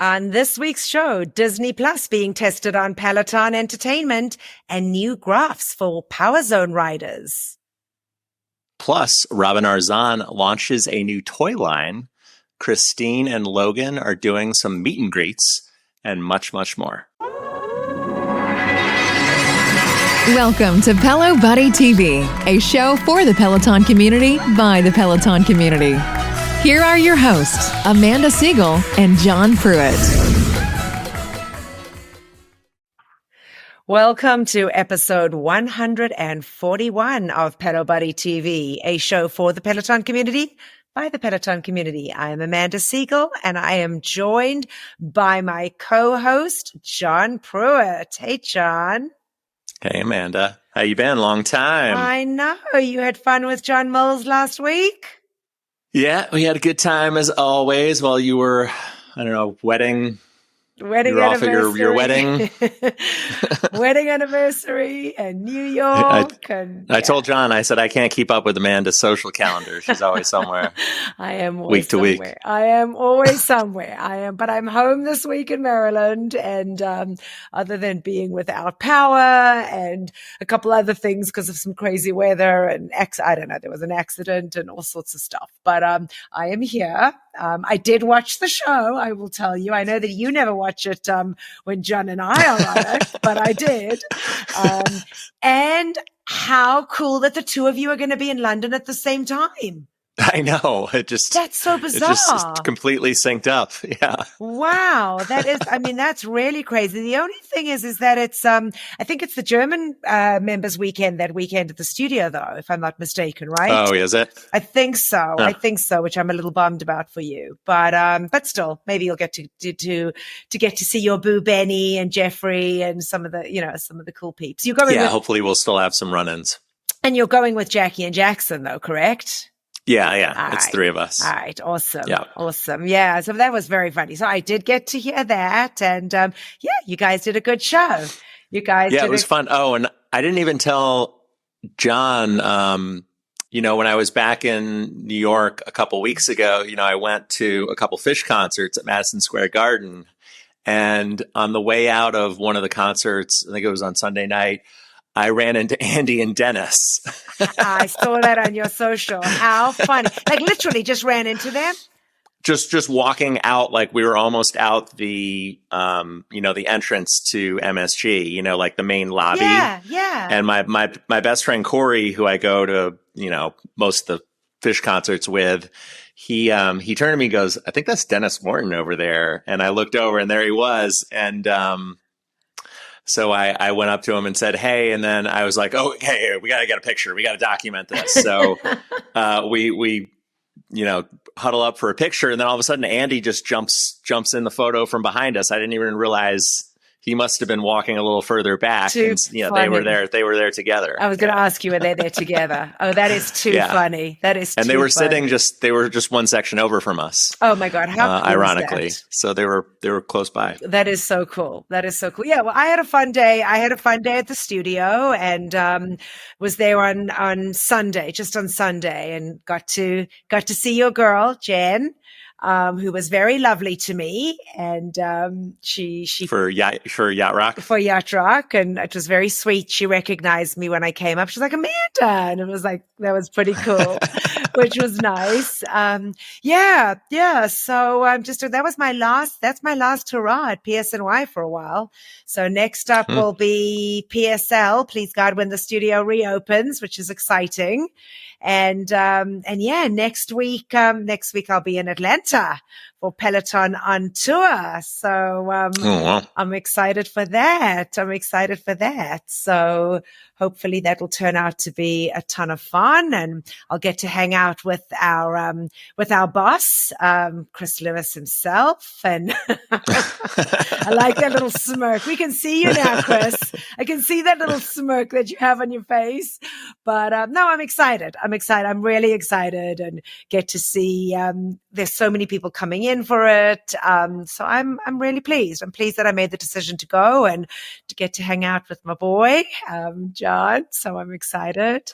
On this week's show, Disney Plus being tested on Peloton Entertainment and new graphs for Power Zone riders. Plus, Robin Arzon launches a new toy line. Kristin and Logan are doing some meet and greets, and much, much more. Welcome to Pelo Buddy TV, a show for the Peloton community by the Peloton community. Here are your hosts, Amanda Siegel and John Pruitt. Welcome to episode 141 of Pelo Buddy TV, a show for the Peloton community by the Peloton community. I am Amanda Siegel, and I am joined by my co-host, John Pruitt. Hey, John. Hey, Amanda. How you been? Long time. I know. You had fun with John Moles last week? Yeah, we had a good time as always while you were, wedding anniversary. Your wedding. Wedding anniversary and New York. I told John, I said, I can't keep up with Amanda's social calendar. She's always somewhere. I am always week to somewhere. week. I am always somewhere. But I'm home this week in Maryland. And other than being without power and a couple other things because of some crazy weather and there was an accident and all sorts of stuff. But I am here. I did watch the show, I will tell you. I know that you never watch it when John and I are on it, but I did. And how cool that the two of you are going to be in London at the same time. I know. That's so bizarre. It just completely synced up. Yeah. Wow. That's really crazy. The only thing is that it's, I think it's the German members weekend that weekend at the studio though, if I'm not mistaken, right? Oh, is it? I think so. Oh. I think so, which I'm a little bummed about for you. But still, maybe you'll get to get to see your boo Benny and Jeffrey and some of the cool peeps. You're going hopefully we'll still have some run-ins. And you're going with Jackie and Jackson though, correct? Yeah. It's three of us. All right. Awesome. Yeah. Awesome. Yeah. So that was very funny. So I did get to hear that. And you guys did a good show. It was fun. Oh, and I didn't even tell John, when I was back in New York a couple weeks ago, I went to a couple Fish concerts at Madison Square Garden. And on the way out of one of the concerts, I think it was on Sunday night, I ran into Andy and Dennis. I saw that on your social. How funny. Like literally just ran into them? Just walking out, like we were almost out the, the entrance to MSG, like the main lobby. Yeah. And my best friend Corey, who I go to, most of the Fish concerts with, he turned to me and goes, I think that's Dennis Morton over there. And I looked over and there he was. And, so I went up to him and said, hey, and then I was like, oh, hey, we got to get a picture. We got to document this. So we huddle up for a picture. And then all of a sudden, Andy just jumps in the photo from behind us. I didn't even realize he must have been walking a little further back. Too and, funny. They were there together. I was going to ask you, were they there together? Oh, that is too funny. That is too funny. And they were sitting they were just one section over from us. Oh my God. How cool ironically. is that? So they were close by. That is so cool. Yeah. Well, I had a fun day. At the studio and, was there on Sunday, just on Sunday, and got to see your girl, Jen. Who was very lovely to me, and she for Yacht Rock, and it was very sweet. She recognized me when I came up. She's like, Amanda, and it was like that was pretty cool, which was nice. Yeah. So that's my last hurrah at PSNY for a while. So next up will be PSL. Please God, when the studio reopens, which is exciting. And next week I'll be in Atlanta for Peloton on tour. So, I'm excited for that. So hopefully that will turn out to be a ton of fun, and I'll get to hang out with our boss, Chris Lewis himself. And I like that little smirk. We can see you now, Chris. I can see that little smirk that you have on your face. But no, I'm excited. I'm really excited, and get to see there's so many people coming in for it. So I'm really pleased. I'm pleased that I made the decision to go and to get to hang out with my boy, John. So I'm excited.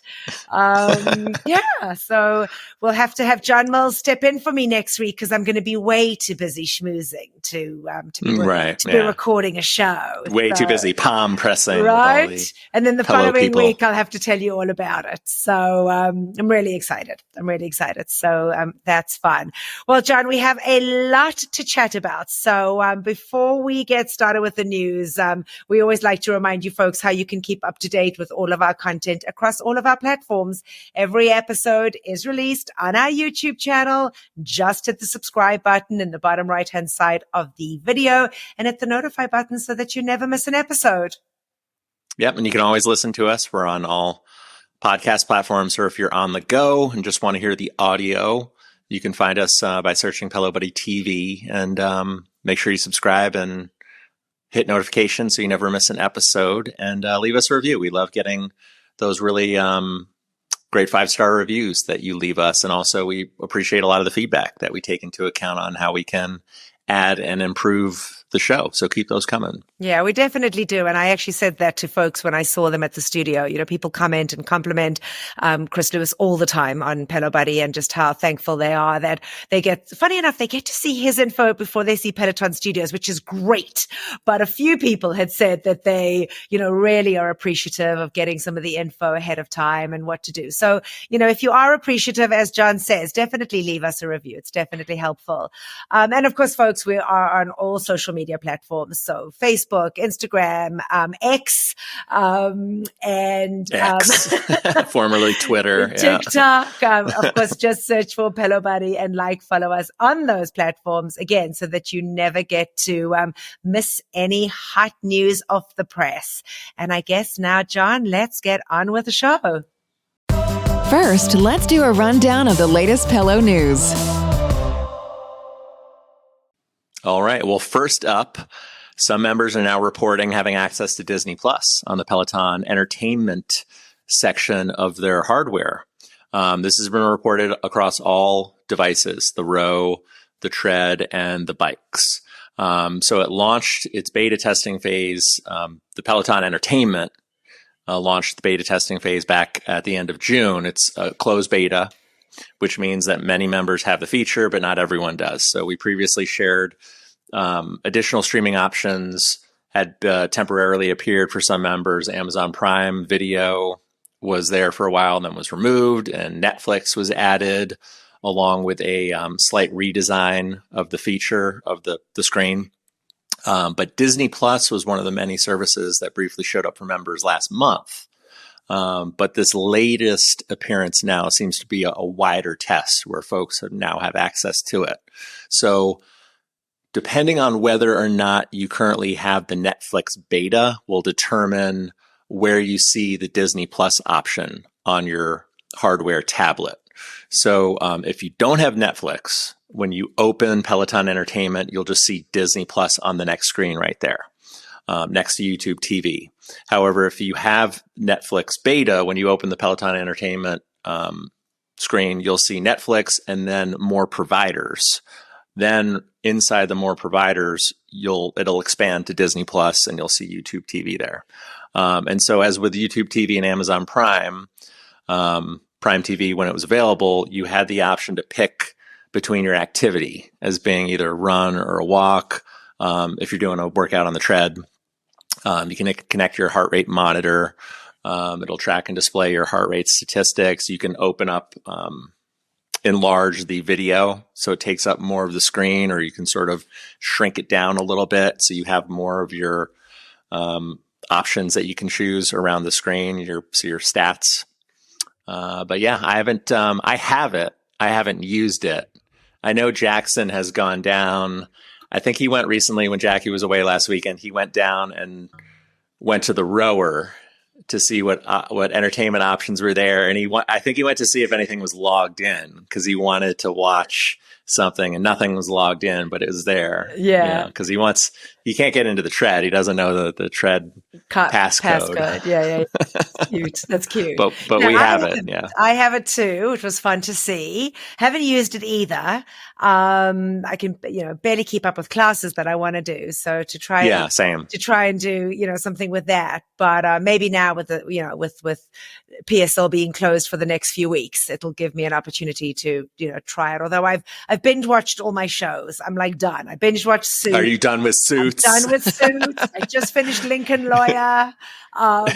So we'll have to have John Mills step in for me next week because I'm going to be way too busy schmoozing to be recording a show. Way too busy palm pressing. Right. And then the following people. week, I'll have to tell you all about it. So I'm really excited. So that's fun. Well, John, we have a lot to chat about. So before we get started with the news, we always like to remind you folks how you can keep up to date with all of our content across all of our platforms. Every episode is released on our YouTube channel. Just hit the subscribe button in the bottom right-hand side of the video and hit the notify button so that you never miss an episode. Yep. And you can always listen to us. We're on all podcast platforms, or if you're on the go and just want to hear the audio, you can find us by searching Pelo Buddy TV, and make sure you subscribe and hit notifications so you never miss an episode, and leave us a review. We love getting those really great 5-star reviews that you leave us. And also we appreciate a lot of the feedback that we take into account on how we can add and improve the show. So keep those coming. Yeah, we definitely do. And I actually said that to folks when I saw them at the studio. You know, people comment and compliment Chris Lewis all the time on Pelo Buddy, and just how thankful they are that they get, funny enough, they get to see his info before they see Peloton Studios, which is great. But a few people had said that they, you know, really are appreciative of getting some of the info ahead of time and what to do. So, you know, if you are appreciative, as John says, definitely leave us a review. It's definitely helpful. And of course, folks, we are on all social media platforms. So Facebook, Instagram, X, formerly Twitter, TikTok. Of course, just search for Pelo Buddy and follow us on those platforms again, so that you never get to miss any hot news off the press. And I guess now, John, let's get on with the show. First, let's do a rundown of the latest Pelo news. All right. Well, first up, some members are now reporting having access to Disney Plus on the Peloton Entertainment section of their hardware. This has been reported across all devices, the Row, the Tread, and the bikes. So it launched its beta testing phase. The Peloton Entertainment launched the beta testing phase back at the end of June. It's a closed beta, which means that many members have the feature, but not everyone does. So we previously shared additional streaming options had temporarily appeared for some members. Amazon Prime Video was there for a while and then was removed, and Netflix was added along with a slight redesign of the feature of the screen. But Disney Plus was one of the many services that briefly showed up for members last month. But this latest appearance now seems to be a wider test where folks now have access to it. So depending on whether or not you currently have the Netflix beta will determine where you see the Disney Plus option on your hardware tablet. So if you don't have Netflix, when you open Peloton Entertainment, you'll just see Disney Plus on the next screen right there, next to YouTube TV. However, if you have Netflix beta, when you open the Peloton Entertainment screen, you'll see Netflix and then more providers. Then inside the more providers, it'll expand to Disney Plus, and you'll see YouTube TV there. And so as with YouTube TV and Amazon Prime TV, when it was available, you had the option to pick between your activity as being either a run or a walk. If you're doing a workout on the tread, you can connect your heart rate monitor. It'll track and display your heart rate statistics. You can open up, enlarge the video so it takes up more of the screen, or you can sort of shrink it down a little bit so you have more of your options that you can choose around the screen, your stats. But yeah, I have it. I haven't used it. I know Jackson has gone down. I think he went recently when Jackie was away last weekend. He went down and went to the Rower to see what entertainment options were there. And I think he went to see if anything was logged in because he wanted to watch something and nothing was logged in, but it was there. Yeah. Because he can't get into the tread. He doesn't know the tread passcode. Yeah. Cute. That's cute. But we have it. Yeah. I have it too, which was fun to see. Haven't used it either. I can, barely keep up with classes that I want to do. So to try, same. To try and do, something with that. But maybe now with the, with PSL being closed for the next few weeks, it'll give me an opportunity to, try it. Although I've binge watched all my shows. I'm like done. I binge watched Suits. Are you done with Suits? I'm done with Suits. I just finished Lincoln Lawyer.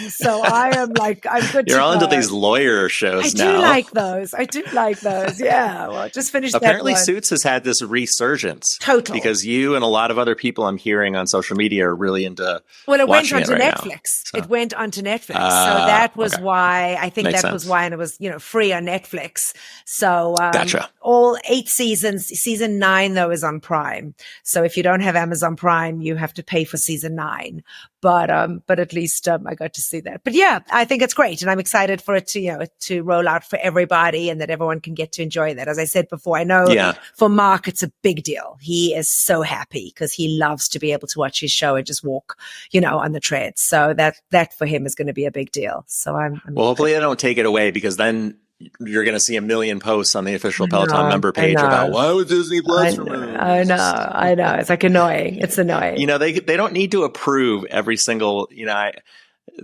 So I am like, I'm good. You're all into these lawyer shows now. I do like those. Yeah. Well, I just finished. Apparently, Suits has had this resurgence. Totally. Because you and a lot of other people I'm hearing on social media are really into. Well, it went onto right Netflix. It went onto Netflix. So that was why I think was why, and it was, free on Netflix. So gotcha. All 8 seasons. Season 9 though is on Prime. So if you don't have Amazon Prime, you have to pay for season 9. But at least I got to see that. But yeah, I think it's great, and I'm excited for it to to roll out for everybody, and that everyone can get to enjoy that. As I said before, I know for Mark it's a big deal. He is so happy because he loves to be able to watch his show and just walk, on the treads. So that for him is going to be a big deal. So I'm well. Hopefully, they don't take it away, because then you're going to see a million posts on the official Peloton member page about why was Disney Plus removed. I know. It's like annoying. It's annoying. They don't need to approve every single.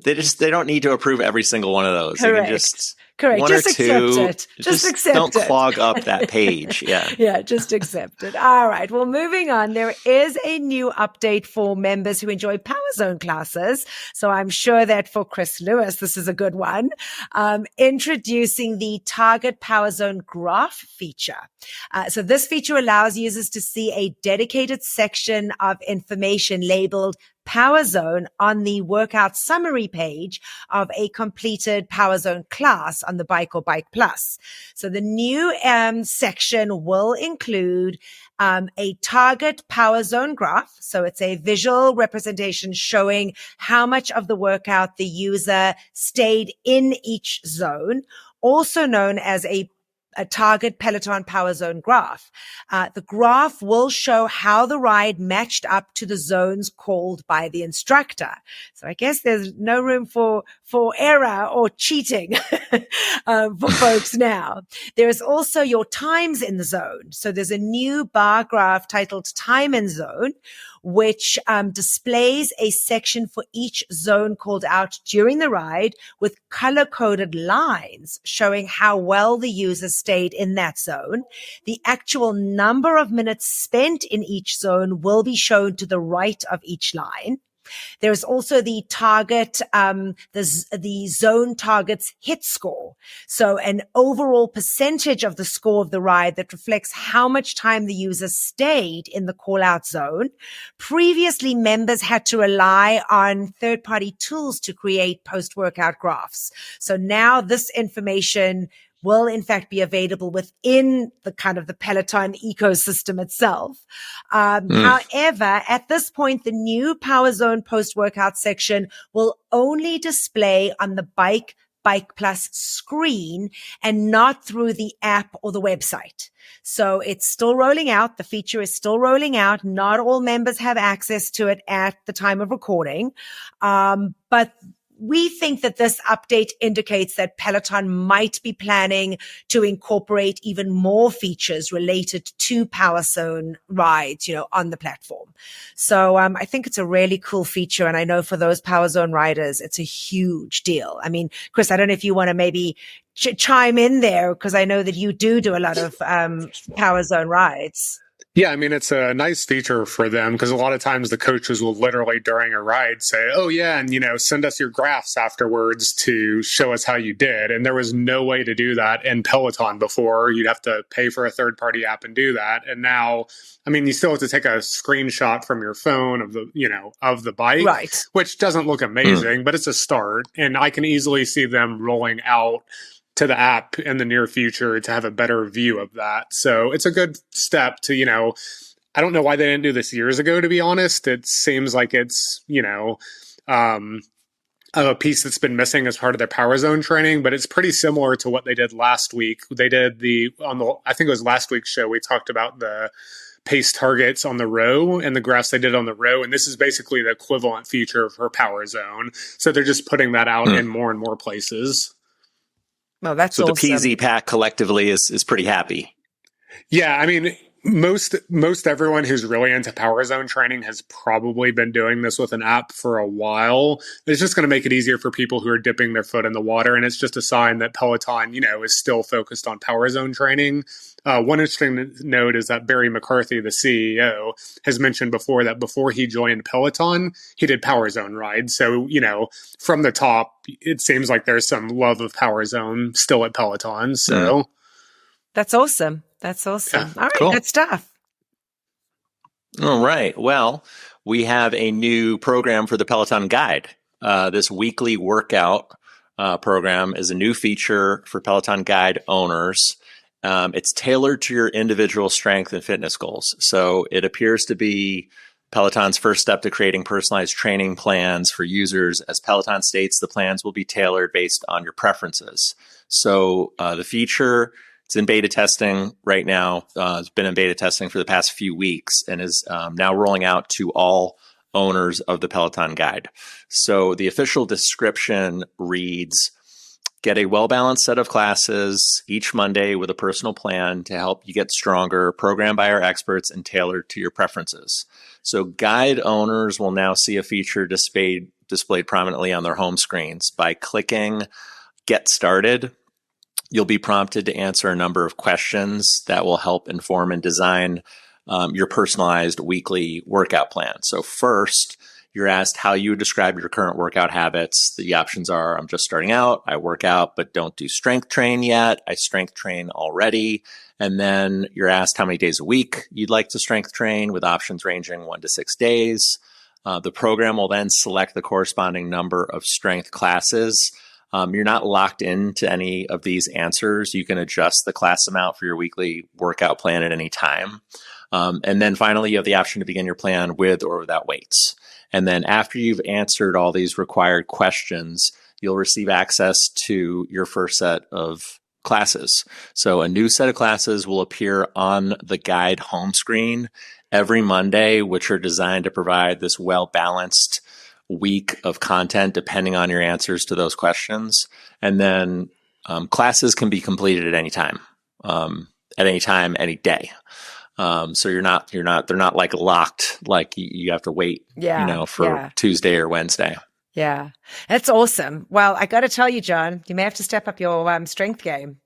They don't need to approve every single one of those. Correct. They can just. Correct. One just or two. Accept it. Just accept don't it. clog up that page. Yeah. Yeah, just accept it. All right. Well, moving on. There is a new update for members who enjoy Power Zone classes. So I'm sure that for Chris Lewis, this is a good one. Introducing the Target Power Zone graph feature. So this feature allows users to see a dedicated section of information labeled Power Zone on the workout summary page of a completed Power Zone class on the Bike or Bike Plus. So the new section will include a target Power Zone graph. So it's a visual representation showing how much of the workout the user stayed in each zone, also known as a target Peloton Power Zone graph. The graph will show how the ride matched up to the zones called by the instructor. So I guess there's no room for error or cheating for folks now. There is also your times in the zone. So there's a new bar graph titled Time in Zone, which displays a section for each zone called out during the ride with color-coded lines showing how well the user stayed in that zone. The actual number of minutes spent in each zone will be shown to the right of each line. There's also the target, the zone target's hit score. So an overall percentage of the score of the ride that reflects how much time the user stayed in the call out zone. Previously, members had to rely on third-party tools to create post-workout graphs. So now this information will in fact be available within the kind of the Peloton ecosystem itself. However, at this point, the new Power Zone post-workout section will only display on the Bike Plus screen and not through the app or the website. So it's still rolling out. The feature is still rolling out. Not all members have access to it at the time of recording. But we think that this update indicates that Peloton might be planning to incorporate even more features related to Power Zone rides, on the platform. So I think it's a really cool feature. And I know for those Power Zone riders, it's a huge deal. I mean, Chris, I don't know if you want to maybe chime in there, because I know that you do a lot of Power Zone rides. Yeah, I mean, it's a nice feature for them, because a lot of times the coaches will literally during a ride say, oh, yeah, and, send us your graphs afterwards to show us how you did. And there was no way to do that in Peloton before. You'd have to pay for a third-party app and do that. And now, I mean, you still have to take a screenshot from your phone of the bike, right, which doesn't look amazing, but it's a start. And I can easily see them rolling out to the app in the near future to have a better view of that. So it's a good step to, I don't know why they didn't do this years ago, to be honest. It seems like it's, a piece that's been missing as part of their Power Zone training, but it's pretty similar to what they did last week. They did I think it was last week's show, we talked about the pace targets on the row and the graphs they did on the row. And this is basically the equivalent feature of her Power Zone. So they're just putting that out in more and more places. Oh, that's so awesome. The PZ pack collectively is pretty happy. Yeah, I mean, most everyone who's really into Power Zone training has probably been doing this with an app for a while. It's just going to make it easier for people who are dipping their foot in the water, and it's just a sign that Peloton, is still focused on Power Zone training. One interesting note is that Barry McCarthy, the CEO, has mentioned before that before he joined Peloton, he did Power Zone rides. So, from the top, it seems like there's some love of Power Zone still at Peloton. So that's awesome. That's awesome. Yeah, all right, cool. Good stuff. All right. Well, we have a new program for the Peloton Guide. This weekly workout program is a new feature for Peloton Guide owners. It's tailored to your individual strength and fitness goals. So it appears to be Peloton's first step to creating personalized training plans for users. As Peloton states, the plans will be tailored based on your preferences. So the feature, it's in beta testing right now. It's been in beta testing for the past few weeks and is now rolling out to all owners of the Peloton Guide. So the official description reads, get a well-balanced set of classes each Monday with a personal plan to help you get stronger, programmed by our experts and tailored to your preferences. So Guide owners will now see a feature displayed prominently on their home screens. By clicking Get Started, you'll be prompted to answer a number of questions that will help inform and design your personalized weekly workout plan. So first, you're asked how you would describe your current workout habits. The options are, I'm just starting out, I work out, but don't do strength train yet. I strength train already. And then you're asked how many days a week you'd like to strength train, with options ranging 1 to 6 days. The program will then select the corresponding number of strength classes. You're not locked into any of these answers. You can adjust the class amount for your weekly workout plan at any time. And then finally, you have the option to begin your plan with or without weights. And then after you've answered all these required questions, you'll receive access to your first set of classes. So a new set of classes will appear on the Guide home screen every Monday, which are designed to provide this well-balanced week of content depending on your answers to those questions. And then classes can be completed at any time, any day. So they're not like locked, like you have to wait, for Tuesday or Wednesday. Yeah, that's awesome. Well, I got to tell you, John, you may have to step up your strength game.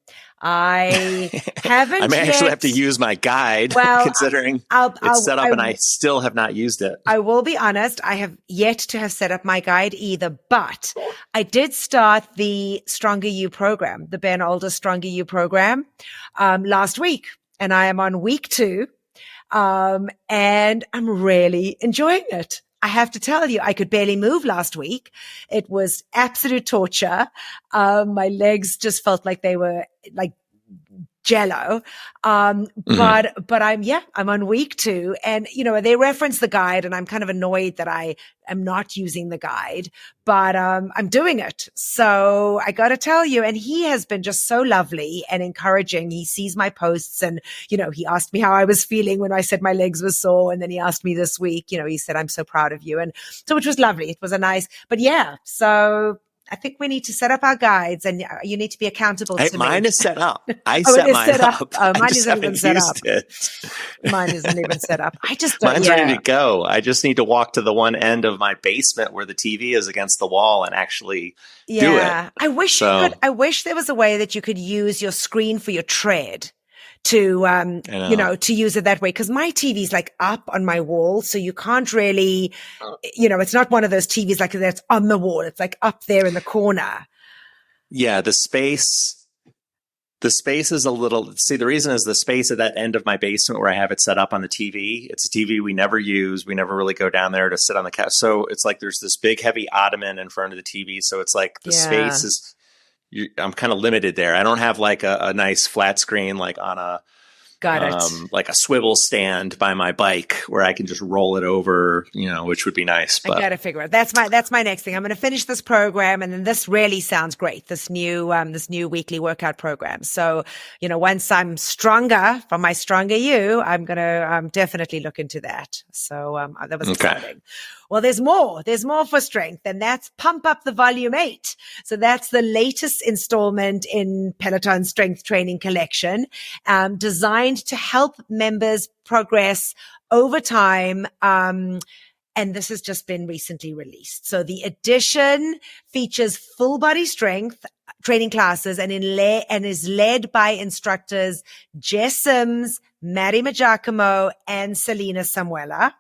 I haven't. I may actually have to use my guide, considering it's set up and I still have not used it. I will be honest, I have yet to have set up my guide either, but I did start the Stronger You program, the Ben Older Stronger You program, last week. And I am on week 2, and I'm really enjoying it. I have to tell you, I could barely move last week. It was absolute torture. My legs just felt like they were like jello. But I'm on week 2, and they reference the guide, and I'm kind of annoyed that I am not using the guide, but I'm doing it. So I got to tell you, and he has been just so lovely and encouraging. He sees my posts, and he asked me how I was feeling when I said my legs were sore, and then he asked me this week, he said, I'm so proud of you. And so it was lovely. It was so I think we need to set up our guides, and you need to be accountable to me. Mine is set up. I set mine up. Mine isn't even set up. Mine isn't even set up. Mine's ready to go. I just need to walk to the one end of my basement where the TV is against the wall and actually do it. I wish I wish there was a way that you could use your screen for your tread to, to use it that way. Cause my TV's like up on my wall. So you can't really, it's not one of those TVs like that's on the wall. It's like up there in the corner. Yeah. The space is a little, the reason is the space at that end of my basement where I have it set up on the TV. It's a TV we never use. We never really go down there to sit on the couch. So it's like, there's this big heavy ottoman in front of the TV. So it's like the space is, I'm kind of limited there. I don't have like a nice flat screen, like on a Got it. like a swivel stand by my bike where I can just roll it over, which would be nice. But I got to figure it. That's my next thing. I'm going to finish this program, and then this really sounds great. This new weekly workout program. So, once I'm stronger from my Stronger You, I'm going to definitely look into that. So that was exciting. Well, there's more for strength, and that's Pump Up the Volume 8. So that's the latest installment in Peloton's strength training collection, designed to help members progress over time. And this has just been recently released. So the edition features full body strength training classes and is led by instructors Jess Sims, Matty Maggiacomo, and Selena Samuela.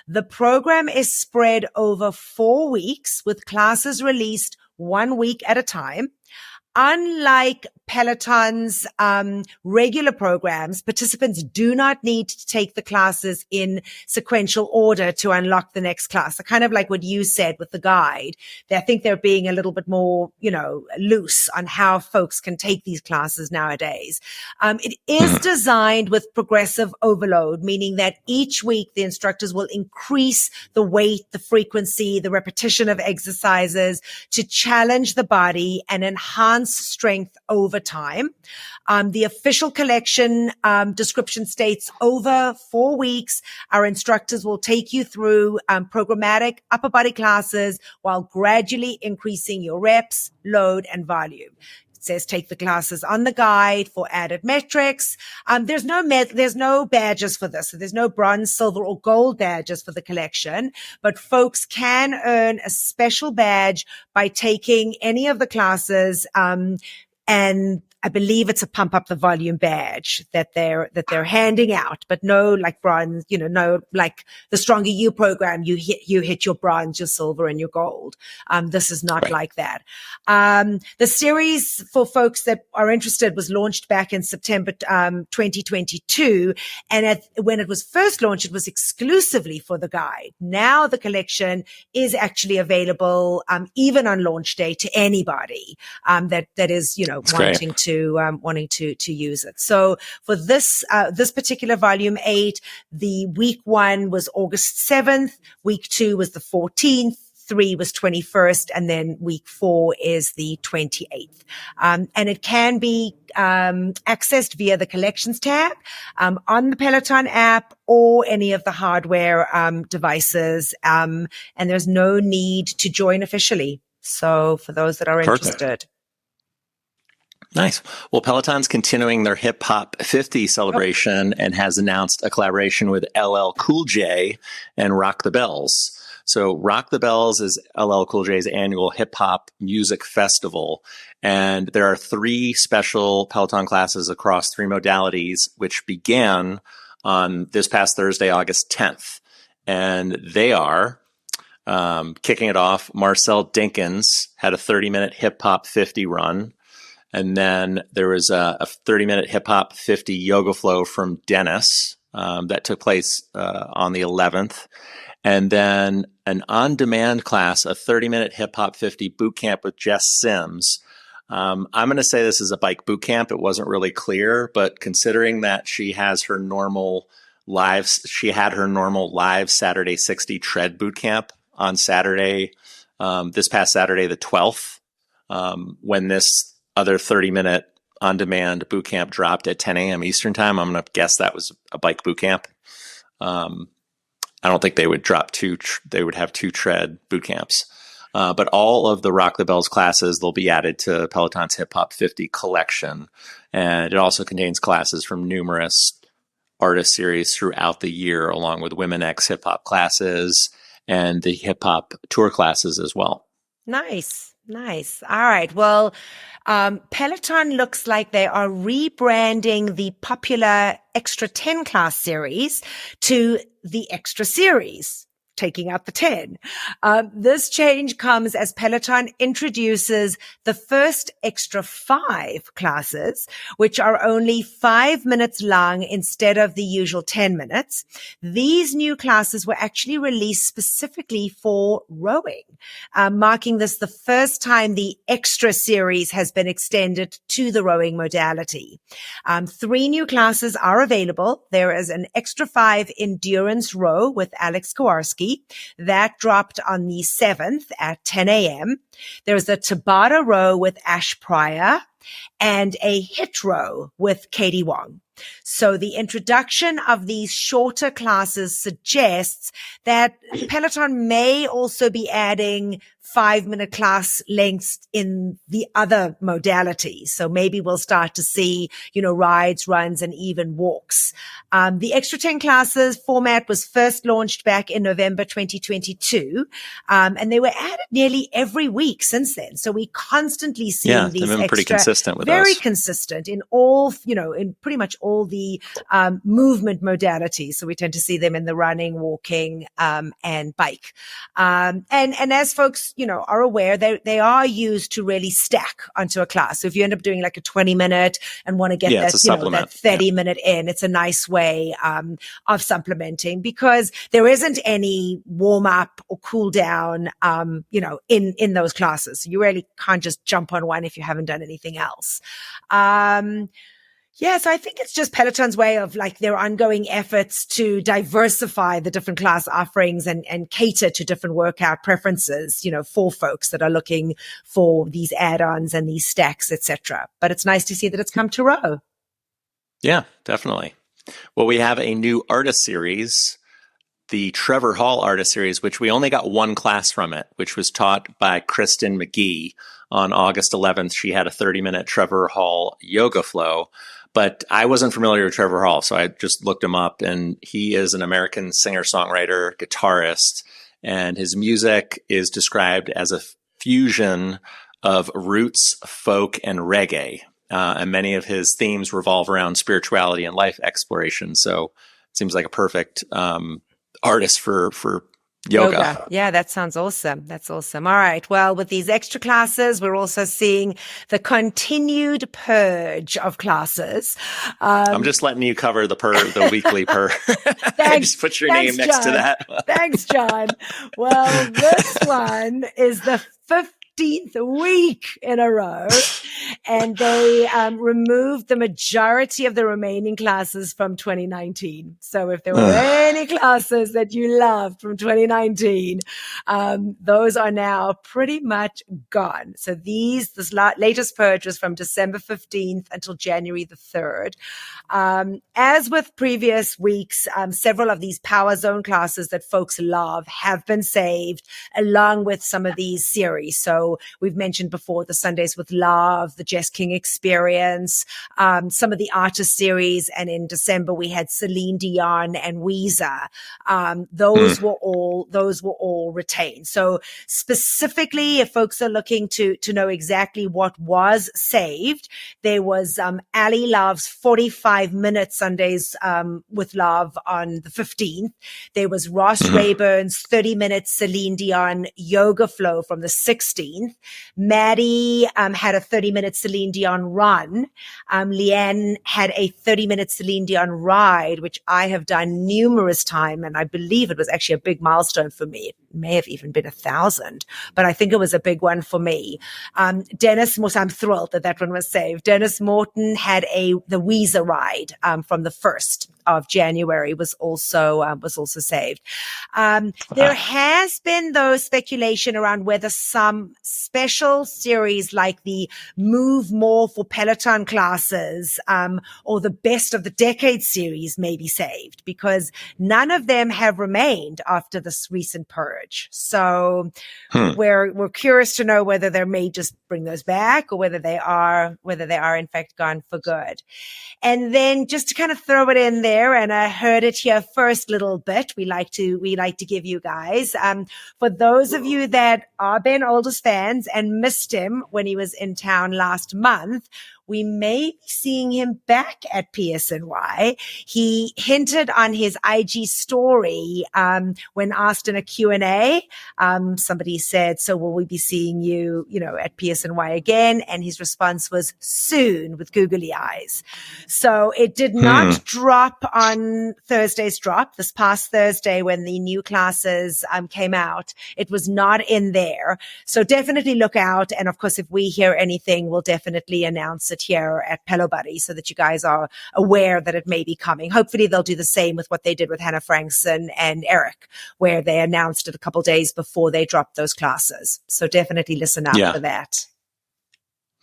The program is spread over 4 weeks with classes released 1 week at a time. Unlike Peloton's regular programs, participants do not need to take the classes in sequential order to unlock the next class. So kind of like what you said with the guide. I think they're being a little bit more, loose on how folks can take these classes nowadays. It is designed with progressive overload, meaning that each week the instructors will increase the weight, the frequency, the repetition of exercises to challenge the body and enhance strength over time. The official collection description states over 4 weeks, our instructors will take you through programmatic upper body classes while gradually increasing your reps, load, and volume. It says take the classes on the guide for added metrics. There's no badges for this. So there's no bronze, silver, or gold badges for the collection, but folks can earn a special badge by taking any of the classes, and I believe it's a Pump Up the Volume badge that they're handing out, but no like bronze, no like the Stronger You program. You hit your bronze, your silver, and your gold. This is not like that. The series for folks that are interested was launched back in September 2022, and when it was first launched, it was exclusively for the guide. Now the collection is actually available even on launch day to anybody that is wanting to use it. So for this particular volume 8, the week 1 was August 7th, week 2 was the 14th, 3 was 21st, and then week 4 is the 28th. And it can be accessed via the collections tab on the Peloton app or any of the hardware devices. And there's no need to join officially. So for those that are interested. Nice. Well, Peloton's continuing their Hip Hop 50 celebration and has announced a collaboration with LL Cool J and Rock the Bells. So Rock the Bells is LL Cool J's annual hip hop music festival. And there are 3 special Peloton classes across 3 modalities, which began on this past Thursday, August 10th. And they are kicking it off. Marcel Dinkins had a 30-minute Hip Hop 50 run. And then there was a 30-minute Hip Hop 50 yoga flow from Dennis that took place on the 11th. And then an on-demand class, a 30-minute Hip Hop 50 boot camp with Jess Sims. I'm going to say this is a bike boot camp. It wasn't really clear, but considering that she had her normal live Saturday 60 tread boot camp on Saturday, this past Saturday, the 12th, when this other 30-minute on-demand boot camp dropped at 10 a.m. Eastern time. I'm going to guess that was a bike boot camp. I don't think they would drop they would have 2 tread boot camps. But all of the Rock the Bells classes, they'll be added to Peloton's Hip Hop 50 collection. And it also contains classes from numerous artist series throughout the year, along with Women X hip hop classes and the hip hop tour classes as well. Nice. All right. Well, Peloton looks like they are rebranding the popular Extra 10 class series to the Extra Series taking out the 10. This change comes as Peloton introduces the first extra 5 classes, which are only 5 minutes long instead of the usual 10 minutes. These new classes were actually released specifically for rowing, marking this the first time the extra series has been extended to the rowing modality. 3 new classes are available. There is an extra 5 endurance row with Alex Kowarski. That dropped on the 7th at 10 a.m. There's a Tabata row with Ash Pryor and a hit row with Katie Wong. So the introduction of these shorter classes suggests that Peloton may also be adding 5-minute class lengths in the other modalities. So maybe we'll start to see, rides, runs, and even walks. The extra 10 classes format was first launched back in November 2022. And they were added nearly every week since then. So we constantly see these they've been pretty consistent with very us. Consistent in all, in pretty much all the movement modalities. So we tend to see them in the running, walking, and bike. And as folks, are aware, they are used to really stack onto a class. So if you end up doing like a 20-minute and want to get that 30-minute in, it's a nice way of supplementing, because there isn't any warm up or cool down, in those classes. You really can't just jump on one if you haven't done anything else. So I think it's just Peloton's way of their ongoing efforts to diversify the different class offerings and cater to different workout preferences, for folks that are looking for these add-ons and these stacks, etc. But it's nice to see that it's come to row. Yeah, definitely. Well, we have a new artist series, the Trevor Hall artist series, which we only got 1 class from it, which was taught by Kristin McGee on August 11th. She had a 30-minute Trevor Hall yoga flow. But I wasn't familiar with Trevor Hall, so I just looked him up, and he is an American singer-songwriter, guitarist, and his music is described as a fusion of roots, folk, and reggae. And many of his themes revolve around spirituality and life exploration. So it seems like a perfect artist for yoga. Yeah, that sounds awesome. That's awesome. All right. Well, with these extra classes, we're also seeing the continued purge of classes. I'm just letting you cover the weekly purge. Just put your name next to that. Thanks, John. Well, this one is the 15th week in a row, and they removed the majority of the remaining classes from 2019. So if there were any classes that you loved from 2019, those are now pretty much gone. So this latest purge was from December 15th until January the 3rd. As with previous weeks, several of these Power Zone classes that folks love have been saved, along with some of these series. So we've mentioned before the Sundays with Love, the Jess King Experience, some of the artist series. And in December, we had Celine Dion and Weezer. Those were all retained. So specifically, if folks are looking to know exactly what was saved, there was Ali Love's 45-minute Sundays with Love on the 15th. There was Ross Rayburn's 30-minute Celine Dion yoga flow from the 16th. Matty had a 30-minute Celine Dion run. Leanne had a 30-minute Celine Dion ride, which I have done numerous times, and I believe it was actually a big milestone for me. It may have even been 1,000, but I think it was a big one for me. Dennis Morton, I'm thrilled that one was saved. Dennis Morton had the Weezer ride from the 1st of January was also saved. There has been, though, speculation around whether some special series like the Move More for Peloton classes or the Best of the Decade series may be saved, because none of them have remained after this recent purge. So we're curious to know whether they may just bring those back, or whether they are in fact gone for good. And then just to kind of throw it in there, and I heard it here first little bit, we like to give you guys, for those of you that are Ben Oldest fans and missed him when he was in town last month, we may be seeing him back at PSNY. He hinted on his IG story when asked in a Q&A. Somebody said, so will we be seeing you, at PSNY again? And his response was soon with googly eyes. So it did not drop on Thursday's drop this past Thursday when the new classes came out. It was not in there. So definitely look out. And of course, if we hear anything, we'll definitely announce it here at Pelo Buddy so that you guys are aware that it may be coming. Hopefully they'll do the same with what they did with Hannah Frankson and Eric, where they announced it a couple days before they dropped those classes. So definitely listen out for that.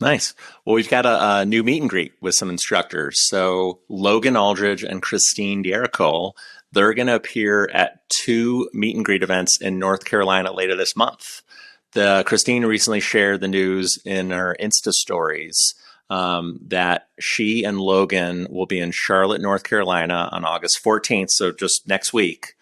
Nice. Well, we've got a new meet and greet with some instructors. So Logan Aldridge and Kristin McGee, they're going to appear at 2 meet and greet events in North Carolina later this month. Kristin recently shared the news in her Insta stories that she and Logan will be in Charlotte, North Carolina on August 14th, so just next week,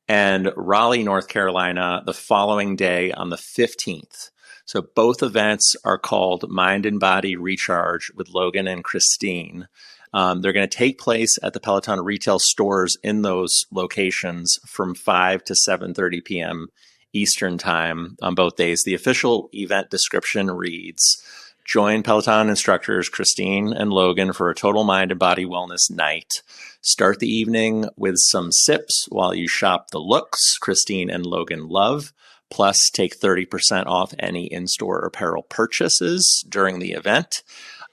and Raleigh, North Carolina the following day on the 15th. So both events are called Mind and Body Recharge with Logan and Kristin. They're going to take place at the Peloton retail stores in those locations from 5 to 7:30 p.m. Eastern time on both days. The official event description reads, join Peloton instructors Kristin and Logan for a total mind and body wellness night. Start the evening with some sips while you shop the looks Kristin and Logan love. Plus, take 30% off any in-store apparel purchases during the event.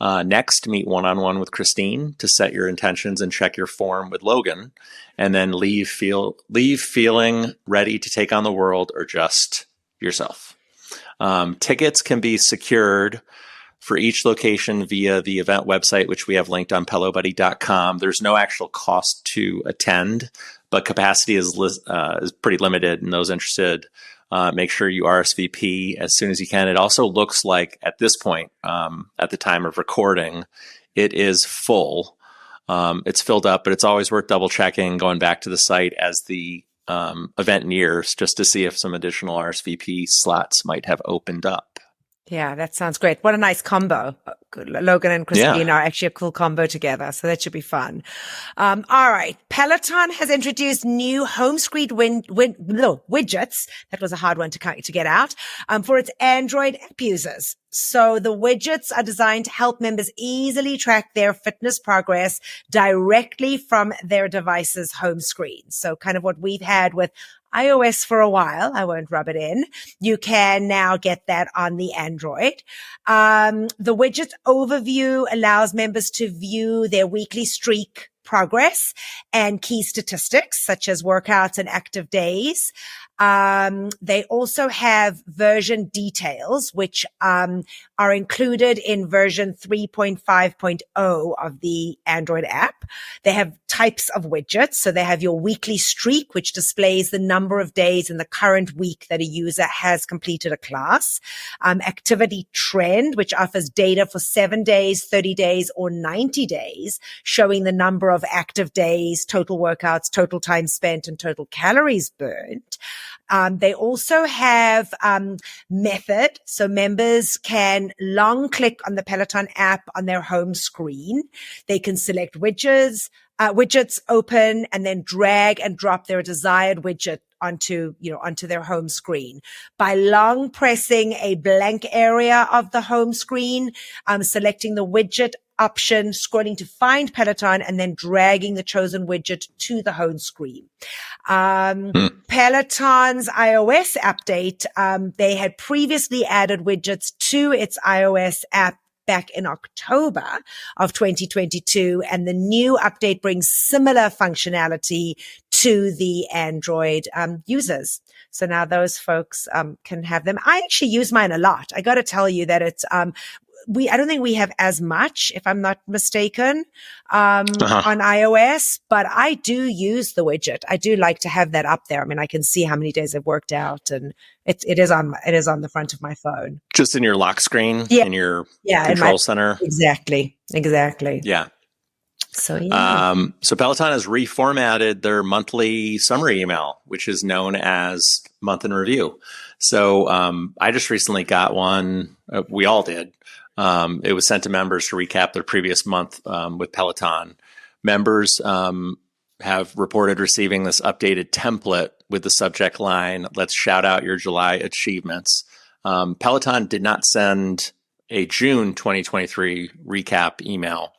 Next, meet one-on-one with Kristin to set your intentions and check your form with Logan. And then leave feeling ready to take on the world or just yourself. Tickets can be secured for each location via the event website, which we have linked on pelobuddy.com. There's no actual cost to attend, but capacity is pretty limited, and those interested, make sure you RSVP as soon as you can. It also looks like at this point, at the time of recording, it is full. It's filled up, but it's always worth double checking, going back to the site as the event nears, just to see if some additional RSVP slots might have opened up. Yeah, that sounds great. What a nice combo. Logan and Kristin are actually a cool combo together, so that should be fun. All right. Peloton has introduced new home screen widgets. That was a hard one to get out, for its Android app users. So the widgets are designed to help members easily track their fitness progress directly from their device's home screen. So kind of what we've had with iOS for a while. I won't rub it in. You can now get that on the Android. The widget overview allows members to view their weekly streak progress and key statistics such as workouts and active days. They also have version details, which are included in version 3.5.0 of the Android app. They have types of widgets. So they have your weekly streak, which displays the number of days in the current week that a user has completed a class. Activity trend, which offers data for 7 days, 30 days, or 90 days, showing the number of active days, total workouts, total time spent, and total calories burnt. They also have method, so members can long click on the Peloton app on their home screen. They can select widgets open, and then drag and drop their desired widget onto their home screen. By long pressing a blank area of the home screen, selecting the widget option, scrolling to find Peloton, and then dragging the chosen widget to the home screen. Peloton's iOS update, they had previously added widgets to its iOS app back in October of 2022, and the new update brings similar functionality to the Android users. So now those folks can have them. I actually use mine a lot. I got to tell you that it's I don't think we have as much, if I'm not mistaken, on iOS, but I do use the widget. I do like to have that up there. I mean, I can see how many days I've worked out, and it is on the front of my phone. Just in your lock screen, in your control center. Exactly. Yeah. So, yeah. So Peloton has reformatted their monthly summary email, which is known as Month in Review. So I just recently got one. We all did. It was sent to members to recap their previous month with Peloton. Members have reported receiving this updated template with the subject line, "Let's shout out your July achievements." Peloton did not send a June 2023 recap email.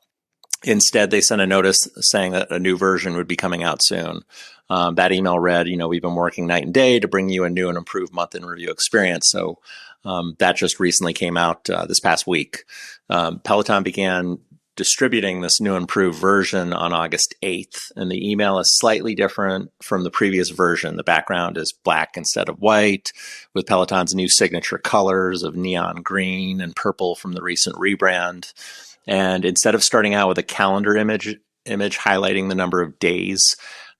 Instead, they sent a notice saying that a new version would be coming out soon. That email read, "We've been working night and day to bring you a new and improved month in review experience." So that just recently came out this past week. Peloton began distributing this new improved version on August 8th, and the email is slightly different from the previous version. The background is black instead of white, with Peloton's new signature colors of neon green and purple from the recent rebrand. And instead of starting out with a calendar image highlighting the number of days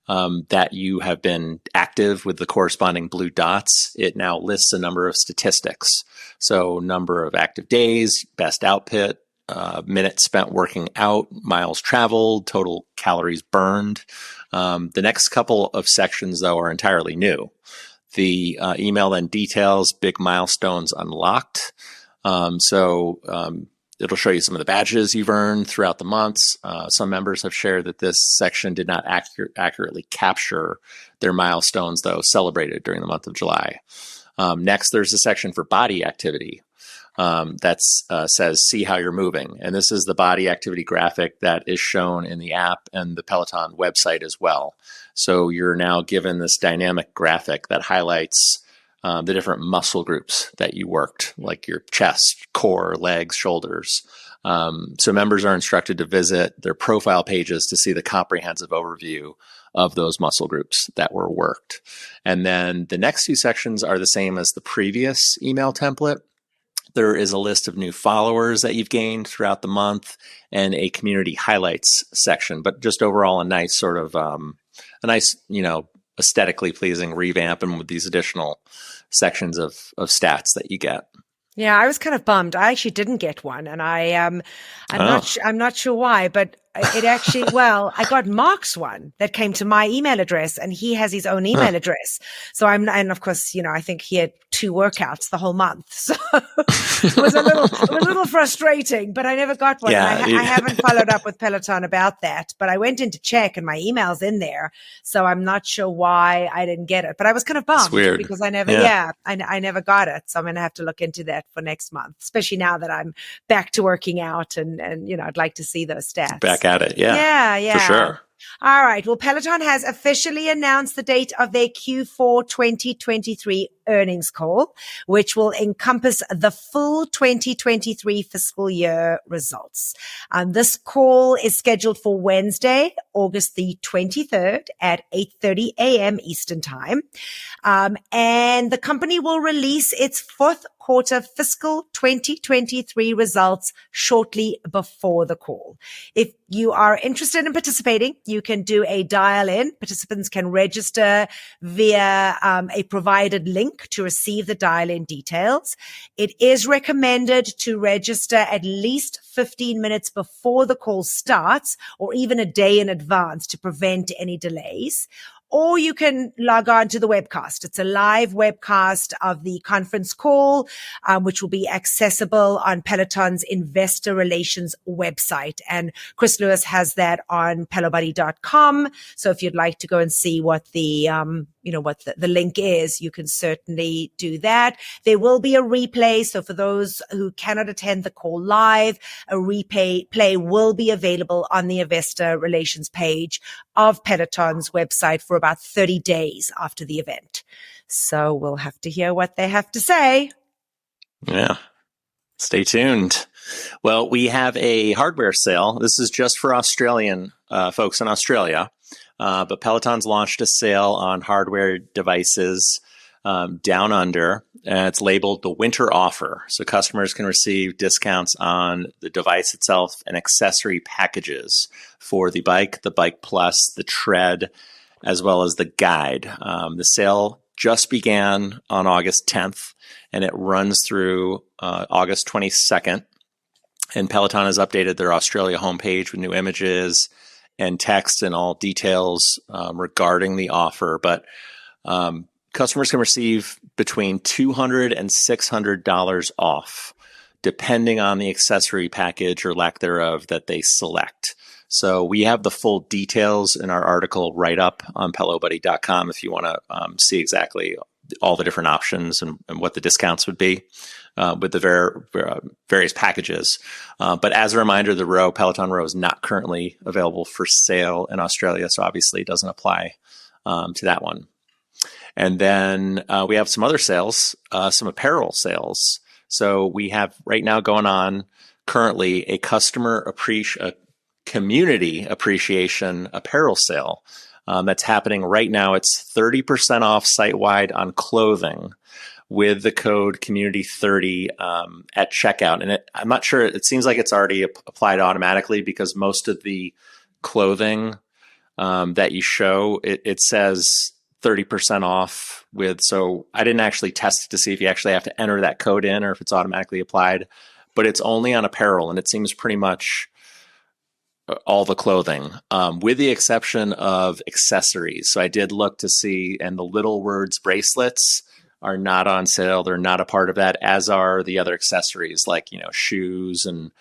that you have been active with the corresponding blue dots, it now lists a number of statistics. So number of active days, best output, minutes spent working out, miles traveled, total calories burned. The next couple of sections, though, are entirely new. The email then details big milestones unlocked. It'll show you some of the badges you've earned throughout the months. Some members have shared that this section did not accurately capture their milestones, though, celebrated during the month of July. Next, there's a section for body activity that says, "See how you're moving." And this is the body activity graphic that is shown in the app and the Peloton website as well. So you're now given this dynamic graphic that highlights the different muscle groups that you worked, like your chest, core, legs, shoulders. So members are instructed to visit their profile pages to see the comprehensive overview of those muscle groups that were worked. And then the next few sections are the same as the previous email template. There is a list of new followers that you've gained throughout the month and a community highlights section, but just overall a nice sort of, aesthetically pleasing revamp, and with these additional sections of stats that you get. Yeah, I was kind of bummed. I actually didn't get one, and I'm not sure why, but it actually, I got Mark's one that came to my email address, and he has his own email address. So and of course, I think he had 2 workouts the whole month. So it was a little frustrating, but I never got one. Yeah, and I haven't followed up with Peloton about that, but I went in to check and my email's in there. So I'm not sure why I didn't get it, but I was kind of bummed because I never, I never got it. So I'm going to have to look into that for next month, especially now that I'm back to working out and I'd like to see those stats. Back at it. Yeah. For sure. All right. Well, Peloton has officially announced the date of their Q4 2023 earnings call, which will encompass the full 2023 fiscal year results. This call is scheduled for Wednesday, August the 23rd at 8:30 a.m. Eastern Time. And the company will release its fourth quarter fiscal 2023 results shortly before the call. If you are interested in participating, you can do a dial-in. Participants can register via a provided link to receive the dial-in details. It is recommended to register at least 15 minutes before the call starts, or even a day in advance to prevent any delays. Or you can log on to the webcast. It's a live webcast of the conference call, which will be accessible on Peloton's investor relations website. And Chris Lewis has that on pelobuddy.com. So if you'd like to go and see what the link is, you can certainly do that. There will be a replay. So for those who cannot attend the call live, a replay will be available on the investor relations page of Peloton's website for about 30 days after the event. So we'll have to hear what they have to say. Yeah. Stay tuned. Well, we have a hardware sale. This is just for Australian folks in Australia. But Peloton's launched a sale on hardware devices down under, and it's labeled the winter offer. So customers can receive discounts on the device itself and accessory packages for the Bike Plus, the Tread, as well as the Guide. The sale just began on August 10th, and it runs through August 22nd. And Peloton has updated their Australia homepage with new images and text and all details regarding the offer. But customers can receive between $200 and $600 off, depending on the accessory package or lack thereof that they select. So we have the full details in our article write-up on pelobuddy.com if you want to see exactly all the different options and what the discounts would be with the various packages. But as a reminder, the Peloton Row is not currently available for sale in Australia, so obviously it doesn't apply to that one. And then we have some other sales, some apparel sales. So we have right now going on currently a community appreciation apparel sale that's happening right now. It's 30% off site-wide on clothing with the code community30 at checkout. And I'm not sure, it seems like it's already applied automatically because most of the clothing that you show, it says 30% off with, so I didn't actually test it to see if you actually have to enter that code in or if it's automatically applied, but it's only on apparel and it seems pretty much all the clothing, with the exception of accessories. So I did look to see, and the Little Words bracelets are not on sale. They're not a part of that, as are the other accessories like, shoes and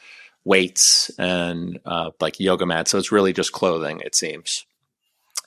weights and like yoga mats. So it's really just clothing, it seems.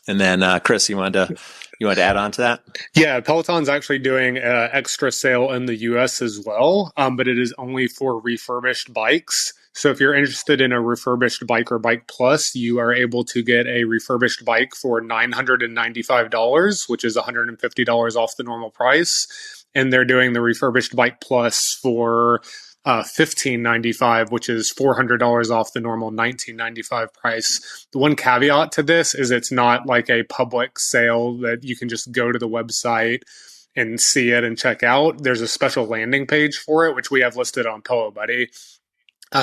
And then Chris, you wanted to add on to that? Yeah, Peloton's actually doing an extra sale in the US as well, but it is only for refurbished bikes. So if you're interested in a refurbished bike or Bike Plus, you are able to get a refurbished bike for $995, which is $150 off the normal price. And they're doing the refurbished Bike Plus for $1,595, which is $400 off the normal $1,995 price. The one caveat to this is it's not like a public sale that you can just go to the website and see it and check out. There's a special landing page for it, which we have listed on Pelo Buddy.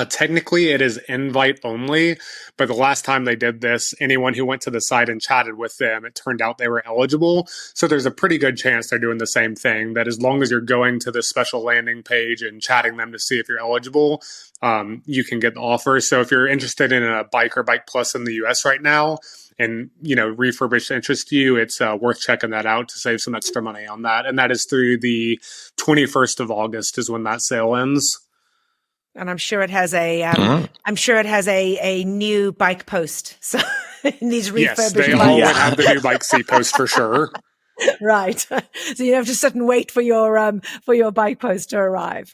Technically, it is invite only, but the last time they did this, anyone who went to the site and chatted with them, it turned out they were eligible. So there's a pretty good chance they're doing the same thing, that as long as you're going to the special landing page and chatting them to see if you're eligible, you can get the offer. So if you're interested in a bike or Bike Plus in the US right now, and refurbished interests you, it's worth checking that out to save some extra money on that. And that is through the 21st of August is when that sale ends. And I'm sure it has a new bike post. So in these refurbished bikes. Yes, they all would have the new bike seat post for sure. Right. So you have to sit and wait for your bike post to arrive.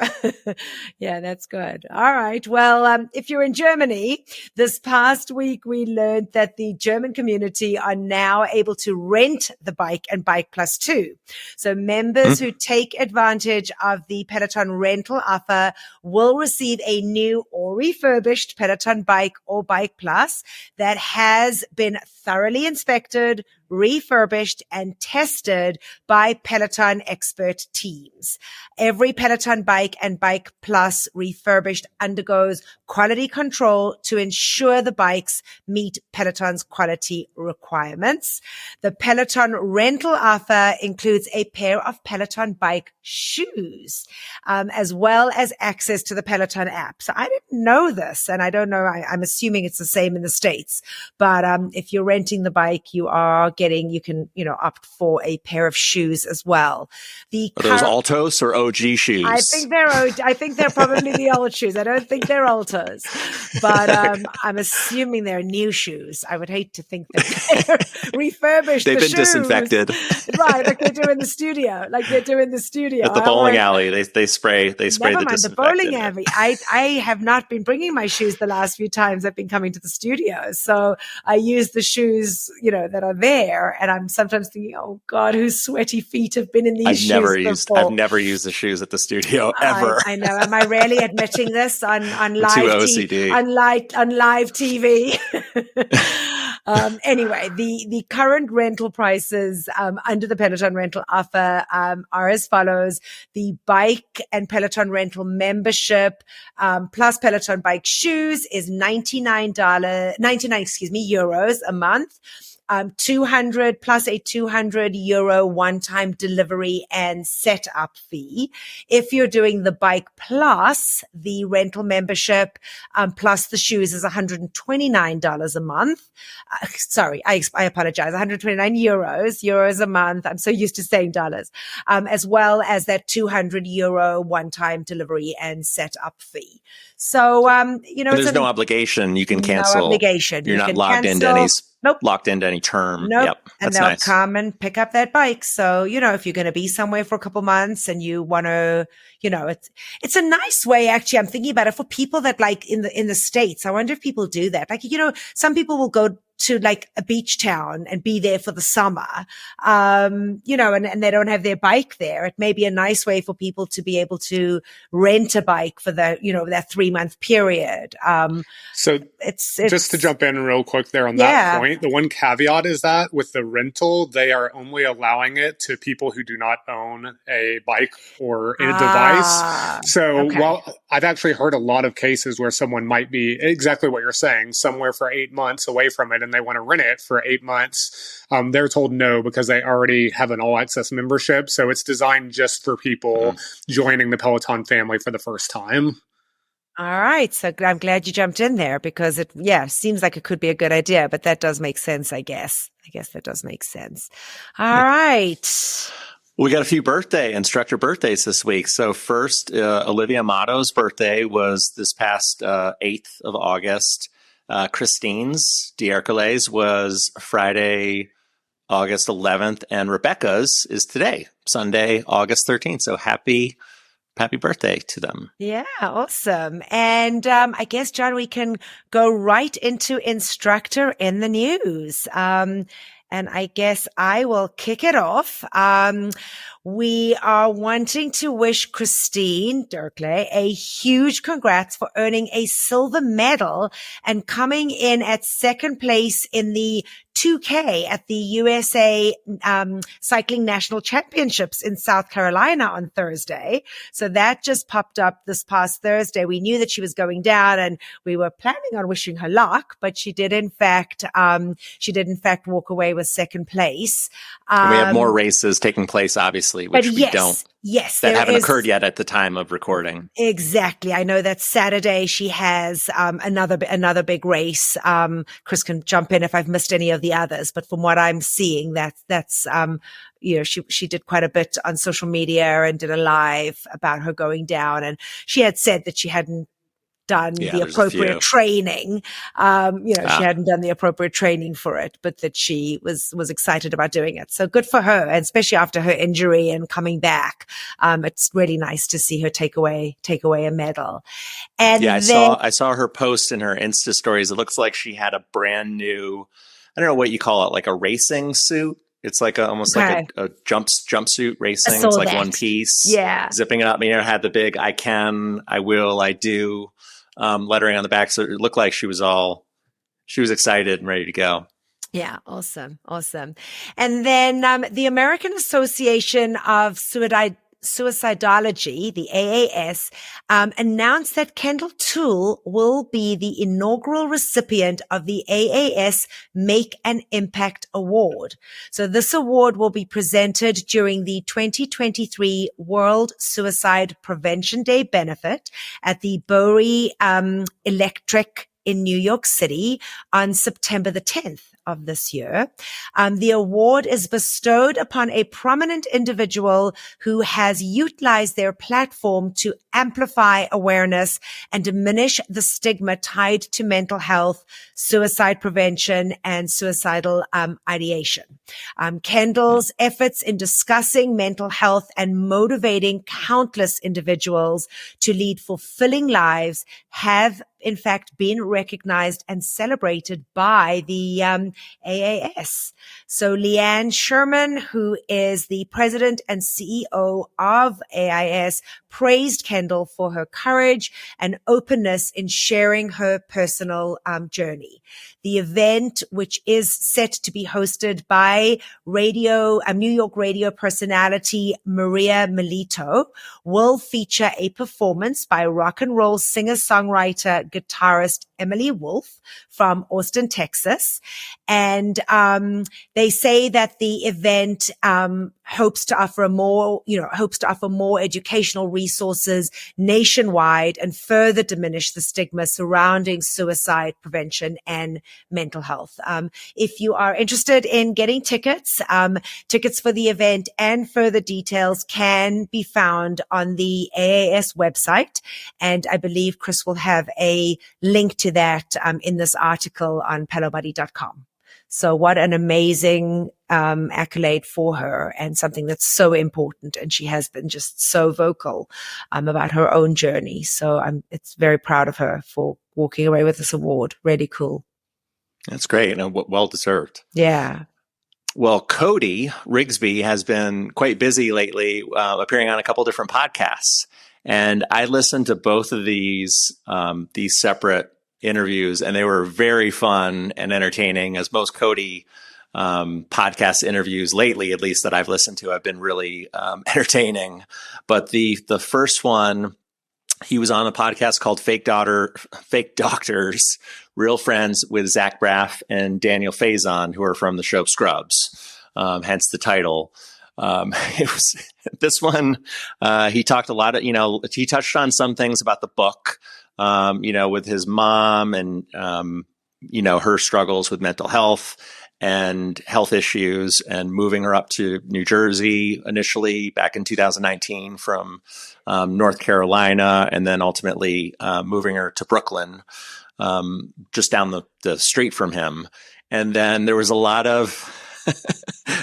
Yeah, that's good. All right. Well, if you're in Germany, this past week we learned that the German community are now able to rent the bike and Bike Plus too. So members who take advantage of the Peloton rental offer will receive a new or refurbished Peloton bike or Bike Plus that has been thoroughly inspected, refurbished and tested by Peloton expert teams. Every Peloton bike and Bike Plus refurbished undergoes quality control to ensure the bikes meet Peloton's quality requirements. The Peloton rental offer includes a pair of Peloton bike shoes, as well as access to the Peloton app. So I didn't know this, and I don't know, I'm assuming it's the same in the States, but if you're renting the bike, you can opt for a pair of shoes as well. Are those Altos or OG shoes? I think they're probably the old shoes. I don't think they're Altos, but I'm assuming they're new shoes. I would hate to think that they're refurbished. They've been disinfected, right? Like they do in the studio. At the bowling alley, they spray the disinfectant. The bowling alley. I have not been bringing my shoes the last few times I've been coming to the studio, so I use the shoes that are there, and I'm sometimes thinking, oh God, whose sweaty feet have been in these shoes before? I've never used the shoes at the studio ever. I know. Am I rarely admitting this on live OCD. On live TV? Anyway, the current rental prices under the Peloton rental offer are as follows. The bike and Peloton rental membership plus Peloton bike shoes is €99 a month. 200 plus a €200 one-time delivery and setup fee. If you're doing the bike plus the rental membership, plus the shoes is $129 a month. Sorry, I apologize. 129 euros a month. I'm so used to saying dollars. As well as that €200 one-time delivery and setup fee. So, there's no obligation. You can cancel. No obligation. You're You not can locked into cancel. locked into any term. Nope. Yep. And That's they'll nice. come and pick up that bike. So, if you're going to be somewhere for a couple months and you want to, it's a nice way. Actually, I'm thinking about it for people that like in the States. I wonder if people do that. Like, some people will go to like a beach town and be there for the summer, and they don't have their bike there. It may be a nice way for people to be able to rent a bike for that 3-month period. So it's just to jump in real quick there on that point. The one caveat is that with the rental, they are only allowing it to people who do not own a bike or a device. So while I've actually heard a lot of cases where someone might be exactly what you're saying, somewhere for 8 months away from it, and they want to rent it for 8 months, they're told no because they already have an all-access membership. So it's designed just for people joining the Peloton family for the first time. All right. So I'm glad you jumped in there because it seems like it could be a good idea, but that does make sense, I guess. I guess that does make sense. All right. We got a few instructor birthdays this week. So first, Olivia Motto's birthday was this past 8th of August. Christine's, D'Hercules, was Friday, August 11th, and Rebecca's is today, Sunday, August 13th. So happy birthday to them. Yeah, awesome. And I guess, John, we can go right into instructor in the news. And I guess I will kick it off. We are wanting to wish Kristin Derkley a huge congrats for earning a silver medal and coming in at second place in the 2K at the USA Cycling National Championships in South Carolina on Thursday. So that just popped up this past Thursday. We knew that she was going down and we were planning on wishing her luck, but she did in fact walk away with second place. And we have more races taking place, obviously, which we don't. Yes, that haven't occurred yet at the time of recording. Exactly. I know that Saturday she has another big race. Chris can jump in if I've missed any of the others, but from what I'm seeing, that's she did quite a bit on social media and did a live about her going down, and she had said that she hadn't done the appropriate training. She hadn't done the appropriate training for it, but that she was excited about doing it. So good for her. And especially after her injury and coming back. It's really nice to see her take away a medal. And I saw her post in her Insta stories. It looks like she had a brand new, I don't know what you call it, like a racing suit. It's like almost like a jumpsuit racing. It's like one piece. Yeah. Zipping it up. Had the big, I can, I will, I do. Lettering on the back. So it looked like she was excited and ready to go. Yeah. Awesome. And then, the American Association of Suicidology, the AAS, announced that Kendall Toole will be the inaugural recipient of the AAS Make an Impact Award. So this award will be presented during the 2023 World Suicide Prevention Day benefit at the Bowery Electric in New York City on September the 10th of this year. The award is bestowed upon a prominent individual who has utilized their platform to amplify awareness and diminish the stigma tied to mental health, suicide prevention, and suicidal ideation. Kendall's efforts in discussing mental health and motivating countless individuals to lead fulfilling lives have in fact been recognized and celebrated by the AAS. So Leanne Sherman, who is the president and CEO of AIS, praised Kendall for her courage and openness in sharing her personal journey. The event, which is set to be hosted by New York radio personality Maria Melito, will feature a performance by rock and roll singer-songwriter, guitarist Emily Wolfe from Austin, Texas. And they say that the event hopes to offer more educational resources nationwide and further diminish the stigma surrounding suicide prevention and mental health. If you are interested in getting tickets, tickets for the event and further details can be found on the AAS website. And I believe Chris will have a link to that in this article on pelobuddy.com. So what an amazing accolade for her, and something that's so important. And she has been just so vocal about her own journey. So it's very proud of her for walking away with this award. Really cool. That's great and well deserved. Yeah. Well, Cody Rigsby has been quite busy lately, appearing on a couple different podcasts. And I listened to both of these separate interviews, and they were very fun and entertaining, as most Cody podcast interviews lately, at least that I've listened to, have been really entertaining. But the first one, he was on a podcast called Fake Doctors, Real Friends with Zach Braff and Daniel Faison, who are from the show Scrubs, hence the title. It was this one. He talked a lot of, he touched on some things about the book, with his mom and, her struggles with mental health and health issues, and moving her up to New Jersey initially back in 2019 from North Carolina, and then ultimately moving her to Brooklyn, just down the street from him. And then there was a lot of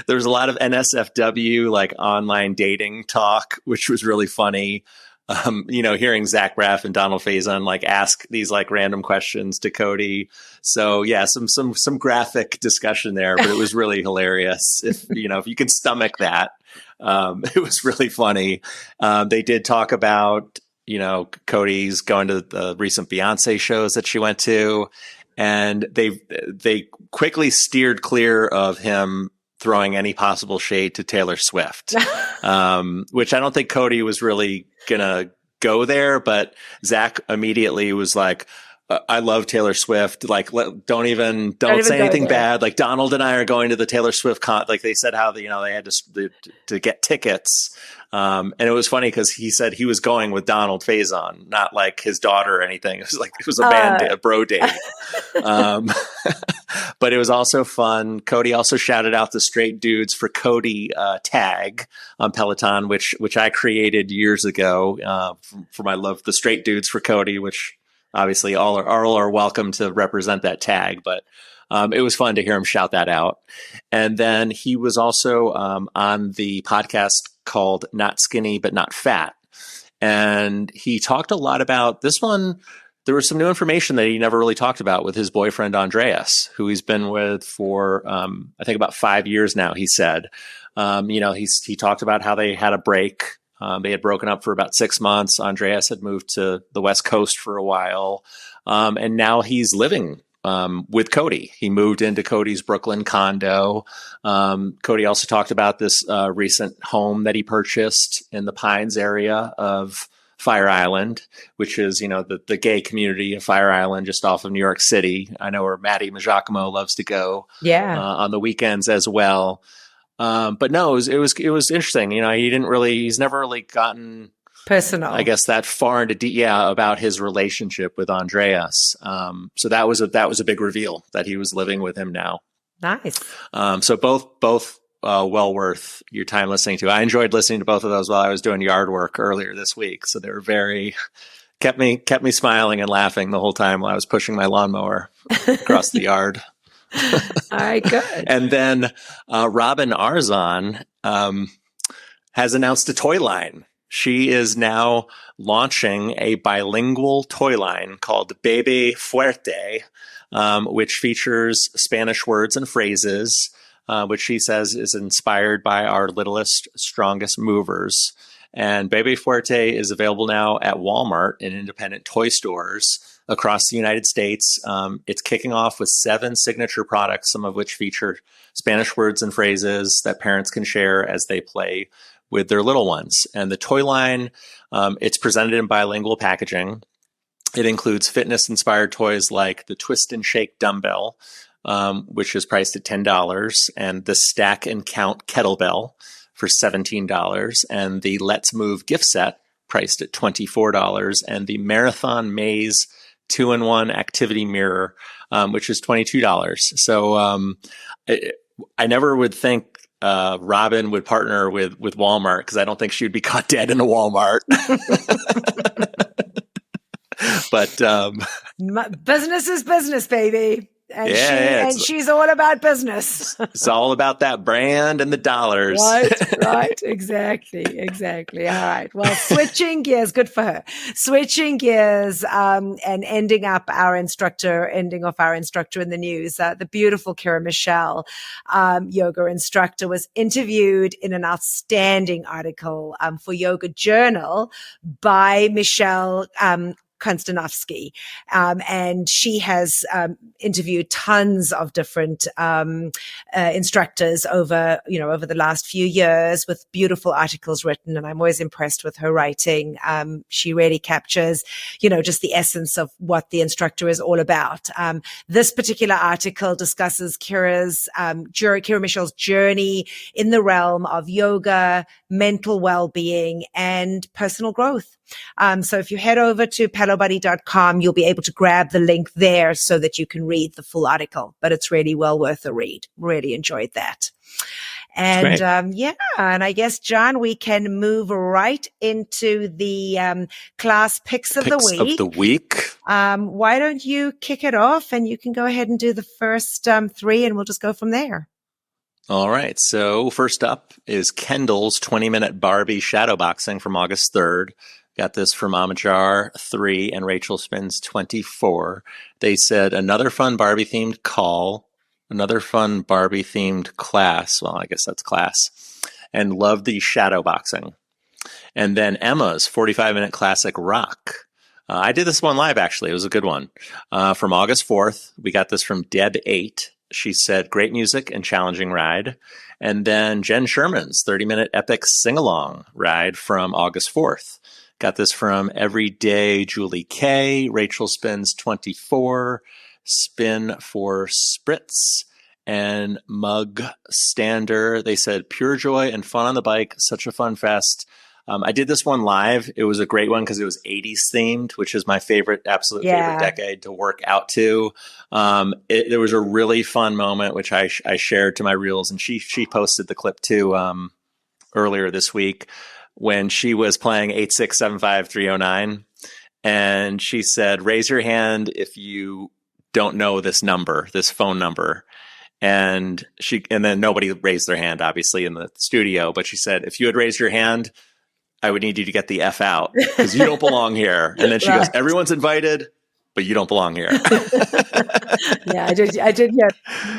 NSFW, like online dating talk, which was really funny. Hearing Zach Braff and Donald Faison like ask these like random questions to Cody. So yeah, some graphic discussion there, but it was really hilarious. If you can stomach that, it was really funny. They did talk about, Cody's going to the recent Beyonce shows that she went to, and they quickly steered clear of him throwing any possible shade to Taylor Swift, which I don't think Cody was really gonna go there, but Zach immediately was like, I love Taylor Swift. Like, don't say anything bad. Like, Donald and I are going to the Taylor Swift like they said how they had to get tickets. And it was funny because he said he was going with Donald Faison, not like his daughter or anything. It was a bro date. But it was also fun. Cody also shouted out the Straight Dudes for Cody tag on Peloton, which I created years ago for my love, the Straight Dudes for Cody, which obviously all are welcome to represent that tag. But it was fun to hear him shout that out. And then he was also on the podcast called Not Skinny But Not Fat. And he talked a lot about this one. There was some new information that he never really talked about with his boyfriend, Andreas, who he's been with for, I think about 5 years now, he said. He talked about how they had a break. They had broken up for about 6 months. Andreas had moved to the West Coast for a while. And now he's living with Cody. He moved into Cody's Brooklyn condo. Cody also talked about this recent home that he purchased in the Pines area of Fire Island, which is, the gay community of Fire Island just off of New York City. I know where Matty Maggiacomo loves to go on the weekends as well. But no, it was interesting. He's never really gotten personal, I guess, that far into about his relationship with Andreas. So that was a big reveal that he was living with him now. Nice. So both well worth your time listening to. I enjoyed listening to both of those while I was doing yard work earlier this week. So they were kept me smiling and laughing the whole time while I was pushing my lawnmower across the yard. All right, good. And then Robin Arzon has announced a toy line. She is now launching a bilingual toy line called Bebe Fuerte, which features Spanish words and phrases, which she says is inspired by our littlest, strongest movers. And Bebe Fuerte is available now at Walmart and independent toy stores across the United States. It's kicking off with 7 signature products, some of which feature Spanish words and phrases that parents can share as they play with their little ones. And the toy line, it's presented in bilingual packaging. It includes fitness-inspired toys like the Twist and Shake dumbbell, which is priced at $10, and the Stack and Count kettlebell for $17, and the Let's Move gift set priced at $24, and the Marathon Maze 2-in-1 activity mirror, which is $22. So I never would think Robin would partner with Walmart, because I don't think she would be caught dead in a Walmart. But business is business, baby. And she's all about business. It's all about that brand and the dollars. Right. Exactly. All right. Well, switching gears, good for her. Switching gears and ending off our instructor in the news. The beautiful Kira Michelle, yoga instructor, was interviewed in an outstanding article for Yoga Journal by Michelle Konstanovsky. And she has interviewed tons of different instructors over the last few years, with beautiful articles written. And I'm always impressed with her writing. She really captures, just the essence of what the instructor is all about. This particular article discusses Kira Michelle's journey in the realm of yoga, mental well-being, and personal growth. So if you head over to pelobuddy.com, you'll be able to grab the link there so that you can read the full article, but it's really well worth a read. Really enjoyed that. And, and I guess, John, we can move right into the, class picks of the week. Why don't you kick it off, and you can go ahead and do the first, 3, and we'll just go from there. All right. So first up is Kendall's 20-minute Barbie shadowboxing from August 3rd. Got this from Amajar 3 and Rachel Spins 24. They said another fun Barbie themed call, another fun Barbie themed class. Well, I guess that's class. And love the shadowboxing. And then Emma's 45-minute classic rock. I did this one live, actually. It was a good one. From August 4th, we got this from Deb 8. She said, great music and challenging ride. And then Jen Sherman's 30-minute epic sing-along ride from August 4th. Got this from Everyday Julie K, Rachel Spins 24, Spin for Spritz, and Mug Stander. They said pure joy and fun on the bike. Such a fun fest. I did this one live. It was a great one because it was 80s themed, which is my favorite decade to work out to. There was a really fun moment, which I shared to my reels, and she posted the clip too earlier this week, when she was playing 8675309, and she said, raise your hand if you don't know this phone number. And then nobody raised their hand, obviously, in the studio, but she said, if you had raised your hand, I would need you to get the F out, because you don't belong here. And then she goes, everyone's invited, but you don't belong here. Yeah, I did. Yeah,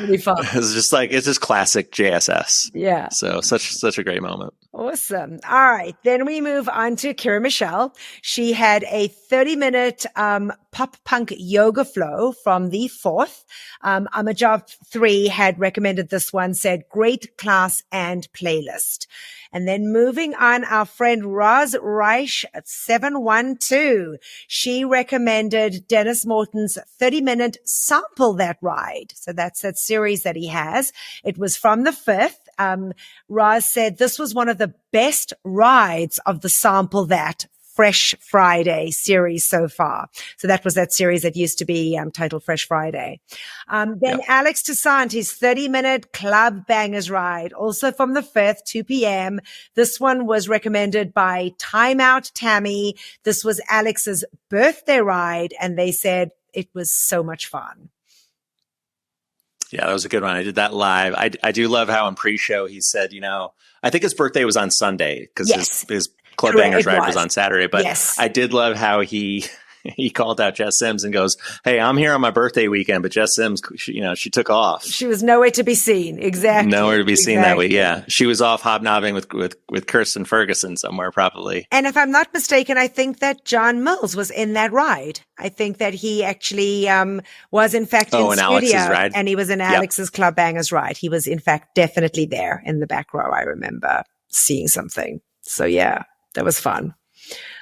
really fun. It's just classic JSS. Yeah. So such a great moment. Awesome. All right. Then we move on to Kira Michelle. She had a 30-minute pop punk yoga flow from the 4th. Amajar 3 had recommended this one, said great class and playlist. And then moving on, our friend Roz Reich at 712. She recommended Dennis Morton's 30-minute Sample That Ride. So that's that series that he has. It was from the 5th. Roz said this was one of the best rides of the Sample That Fresh Friday series so far. So that was that series that used to be titled Fresh Friday. Alex Toussaint, his 30-minute Club Bangers ride, also from the 5th, 2 p.m. This one was recommended by Timeout Tammy. This was Alex's birthday ride, and they said it was so much fun. Yeah, that was a good one. I did that live. I do love how in pre-show he said, I think his birthday was on Sunday, because his Club Bangers ride was on Saturday. But I did love how he he called out Jess Sims and goes, "Hey, I'm here on my birthday weekend, but Jess Sims, she took off. She was nowhere to be seen. Exactly. Nowhere to be seen that week. Yeah. She was off hobnobbing with Kirsten Ferguson somewhere, probably. And if I'm not mistaken, I think that John Mills was in that ride. I think that he actually was in fact in studio, Alex's ride. And he was in Alex's Club Bangers ride. He was in fact definitely there in the back row. I remember seeing something. So yeah, that was fun.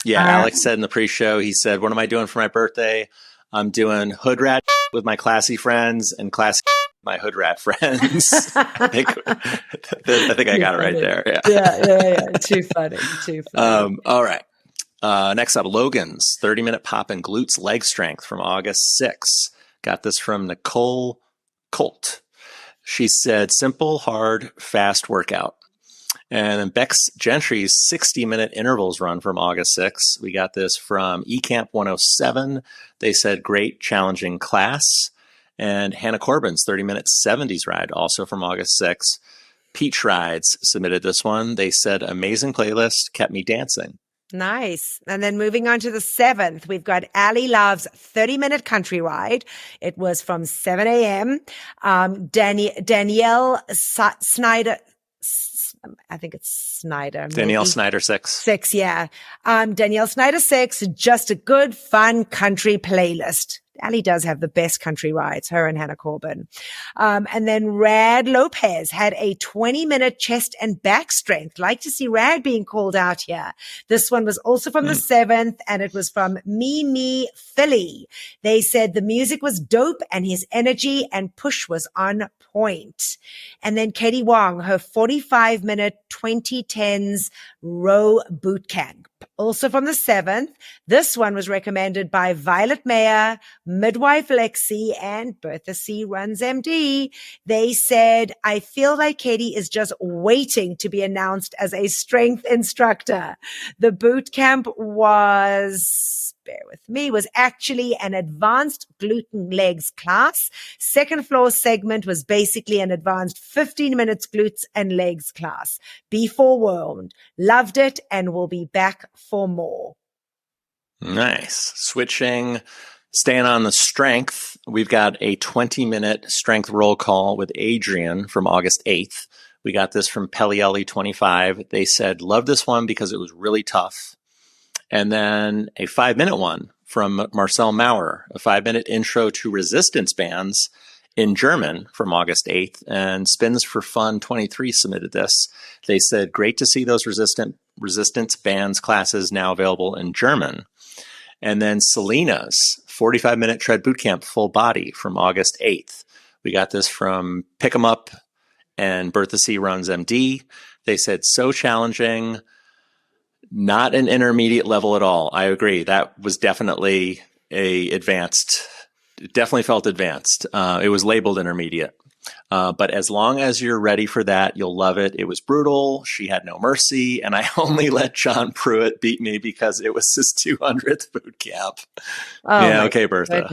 Yeah, Alex said in the pre-show, he said, "What am I doing for my birthday? I'm doing hood rat with my classy friends and classy my hood rat friends." I think I got it right there. Yeah. Too funny. All right. Next up, Logan's 30-minute pop and glutes leg strength from August 6th. Got this from Nicole Colt. She said, "Simple, hard, fast workout." And then Bex Gentry's 60-minute intervals run from August 6th. We got this from eCamp 107. They said, "Great, challenging class." And Hannah Corbin's 30-minute 70s ride, also from August 6th. Peach Rides submitted this one. They said, "Amazing playlist, kept me dancing." Nice. And then moving on to the 7th, we've got Ali Love's 30-minute country ride. It was from 7 a.m. Danielle Snyder, I think it's Snyder. Danielle Snyder 6. 6, yeah. Danielle Snyder 6, just a good, fun country playlist. Ali does have the best country rides, her and Hannah Corbin. And then Rad Lopez had a 20-minute chest and back strength. Like to see Rad being called out here. This one was also from the 7th, and it was from Mimi Philly. They said the music was dope and his energy and push was on point. And then Katie Wong, her 45-minute 2010s row boot camp. Also from the 7th, this one was recommended by Violet Mayer, Midwife Lexi, and Bertha C. Runs MD. They said, "I feel like Katie is just waiting to be announced as a strength instructor." The boot camp was, bear with me, was actually an advanced gluten legs class. Second floor segment was basically an advanced 15 minutes glutes and legs class. Be forewarned. Loved it and will be back for more. Nice. Staying on the strength, we've got a 20-minute strength roll call with Adrian from August 8th. We got this from Pellielli 25. They said, "Love this one because it was really tough." And then a 5-minute one from Marcel Maurer, a 5-minute intro to resistance bands in German from August 8th. And Spins for Fun 23 submitted this. They said, "Great to see those resistance bands classes now available in German." And then Selena's 45-minute tread bootcamp full body from August 8th. We got this from Pick 'em Up and Bertha C. Runs MD. They said, "So challenging, not an intermediate level at all." I agree. That was definitely advanced. It definitely felt advanced. It was labeled intermediate. But as long as you're ready for that, you'll love it. It was brutal. She had no mercy. And I only let John Pruitt beat me because it was his 200th boot camp. Oh, yeah, okay, Bertha.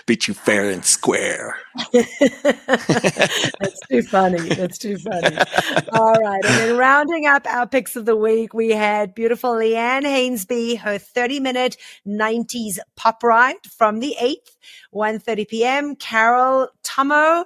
Beat you fair and square. That's too funny. All right. And then rounding up our picks of the week, we had beautiful Leanne Hainsby, her 30-minute 90s pop ride from the 8th, 1:30 p.m. Carol Tomo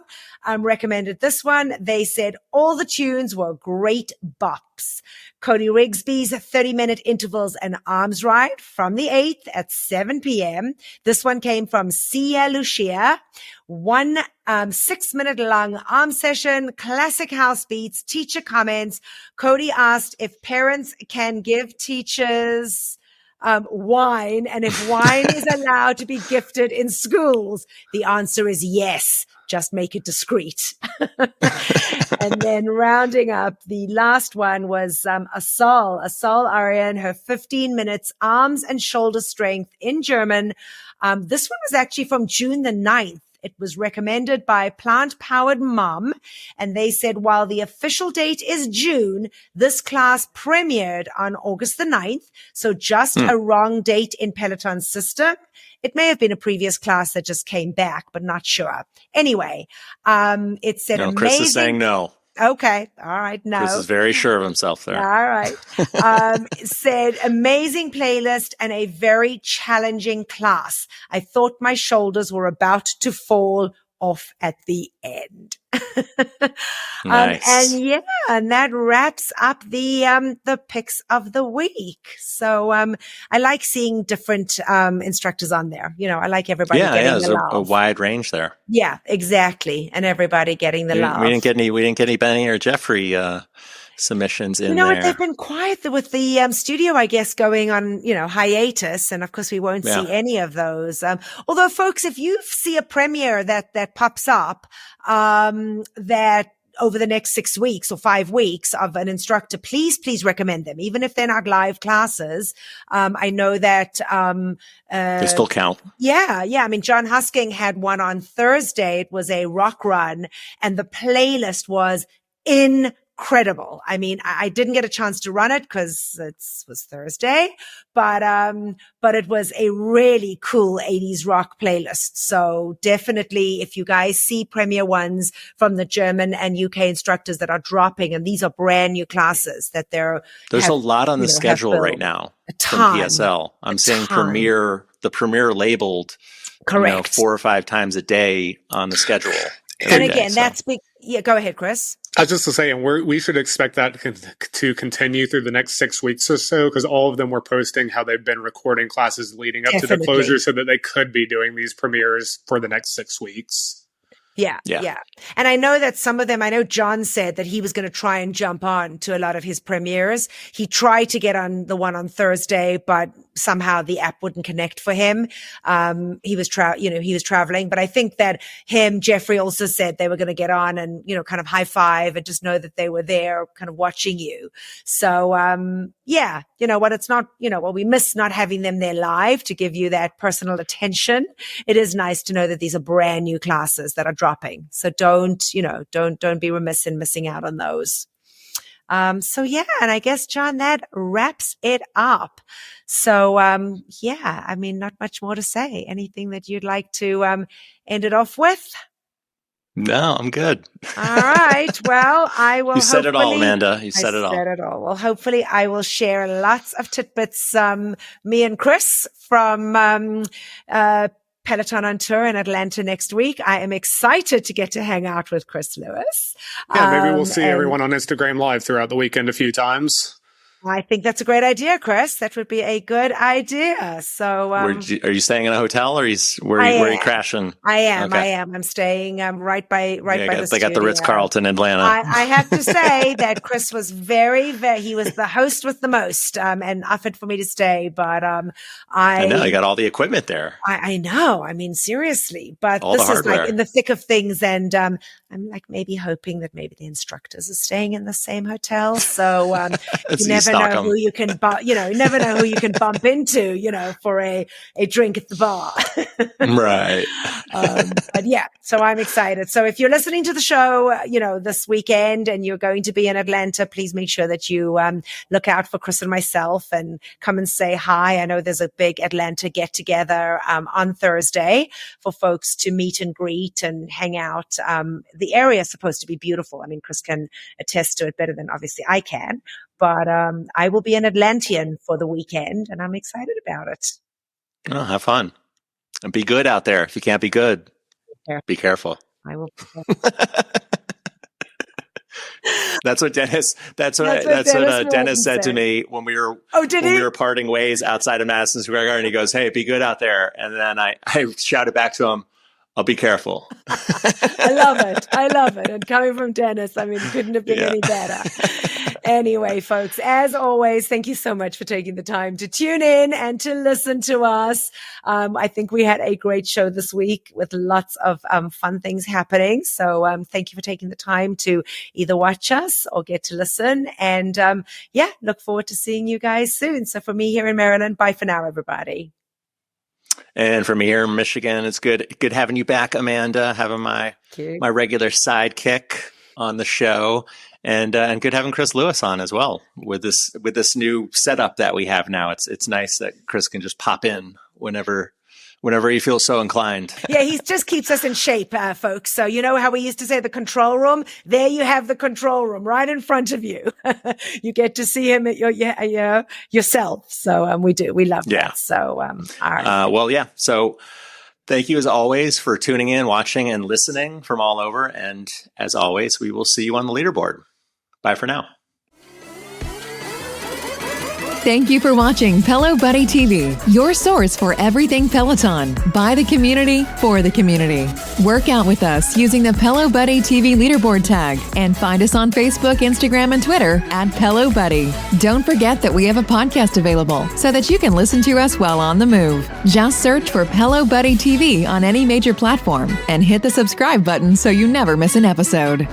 recommended this one. They said all the tunes were great bops. Cody Rigsby's 30-minute intervals and arms ride from the 8th at 7 p.m. This one came from Sia Lucia. One 6-minute long arm session, classic house beats, teacher comments. Cody asked if parents can give teachers wine, and if wine is allowed to be gifted in schools. The answer is yes. Just make it discreet. And then rounding up, the last one was Asal Arian, her 15 minutes arms and shoulder strength in German. This one was actually from June the 9th. It was recommended by Plant Powered Mom, and they said while the official date is June, this class premiered on August the 9th, so just a wrong date in Peloton's system. It may have been a previous class that just came back, but not sure. Anyway, it said no, amazing. Chris is saying no. Okay. All right. No. Chris is very sure of himself All there. right. Said amazing playlist and a very challenging class. I thought my shoulders were about to fall off at the end. Nice. And that wraps up the picks of the week. So I like seeing different instructors on there. You know, I like everybody getting there's the love. a wide range there. Yeah, exactly. And everybody getting the love. We didn't get any Benny or Jeffrey submissions in there. You know what? They've been quiet with the studio, I guess, going on, hiatus. And of course, we won't see any of those. Although, folks, if you see a premiere that pops up, that over the next 6 weeks or 5 weeks of an instructor, please recommend them, even if they're not live classes. I know that they still count. Yeah. I mean, John Husking had one on Thursday. It was a rock run, and the playlist was incredible. I mean, I didn't get a chance to run it because it was Thursday, but it was a really cool 80s rock playlist. So definitely, if you guys see premier ones from the German and UK instructors that are dropping, and these are brand new classes that there's a lot on the schedule right now from PSL. I'm seeing the premier labeled, correct, 4 or 5 times a day on the schedule. And again, that's big. Yeah, go ahead, Chris. I was just to say, and we should expect that to continue through the next 6 weeks or so, because all of them were posting how they've been recording classes leading up to the closure so that they could be doing these premieres for the next 6 weeks. Yeah. And I know that some of them, I know John said that he was going to try and jump on to a lot of his premieres. He tried to get on the one on Thursday, but somehow the app wouldn't connect for him. He was traveling, but I think that Jeffrey also said they were going to get on and, kind of high five and just know that they were there kind of watching you. So, you know what? It's not, we miss not having them there live to give you that personal attention. It is nice to know that these are brand new classes that are dropping. So don't be remiss in missing out on those. And I guess, John, that wraps it up. So, I mean, not much more to say. Anything that you'd like to end it off with? No, I'm good. All right. Well, I will. You said it all, Amanda. You said it all. Said it all. Well, hopefully I will share lots of tidbits. Me and Chris from Peloton on tour in Atlanta next week. I am excited to get to hang out with Chris Lewis. Yeah, maybe we'll see everyone on Instagram Live throughout the weekend a few times. I think that's a great idea, Chris. That would be a good idea. So, are you staying in a hotel, or where are you crashing? I am. Okay. I am. I'm staying right by the studio. They got the Ritz-Carlton in Atlanta. I have to say that Chris was very, very. He was the host with the most, and offered for me to stay. But I know you got all the equipment there. I know. I mean, seriously. But all this is like in the thick of things, and I'm like maybe hoping that maybe the instructors are staying in the same hotel. So you never know who you can, never know who you can bump into, for a drink at the bar. Right. But yeah, so I'm excited. So if you're listening to the show, this weekend and you're going to be in Atlanta, please make sure that you look out for Chris and myself and come and say hi. I know there's a big Atlanta get together on Thursday for folks to meet and greet and hang out. The area is supposed to be beautiful. I mean, Chris can attest to it better than obviously I can. But I will be an Atlantean for the weekend, and I'm excited about it. Oh, have fun. And be good out there. If you can't be good, be careful. I will. That's what Dennis said to me when we were we were parting ways outside of Madison Square Garden. He goes, "Hey, be good out there." And then I shouted back to him, "I'll be careful." I love it. And coming from Dennis, I mean, it couldn't have been any better. Anyway, folks, as always, thank you so much for taking the time to tune in and to listen to us. I think we had a great show this week with lots of fun things happening. So thank you for taking the time to either watch us or get to listen. And look forward to seeing you guys soon. So for me here in Maryland, bye for now, everybody. And from here in Michigan, it's good having you back, Amanda, having my regular sidekick on the show. And good having Chris Lewis on as well with this new setup that we have now. It's nice that Chris can just pop in whenever whenever he feels so inclined. Yeah, he just keeps us in shape, folks. So you know how we used to say the control room? There you have the control room right in front of you. You get to see him at yourself. So we love that. So all right. So thank you as always for tuning in, watching, and listening from all over. And as always, we will see you on the leaderboard. Bye for now. Thank you for watching Pelo Buddy TV, your source for everything Peloton, by the community, for the community. Work out with us using the Pelo Buddy TV leaderboard tag and find us on Facebook, Instagram, and Twitter at Pelo Buddy. Don't forget that we have a podcast available so that you can listen to us while on the move. Just search for Pelo Buddy TV on any major platform and hit the subscribe button so you never miss an episode.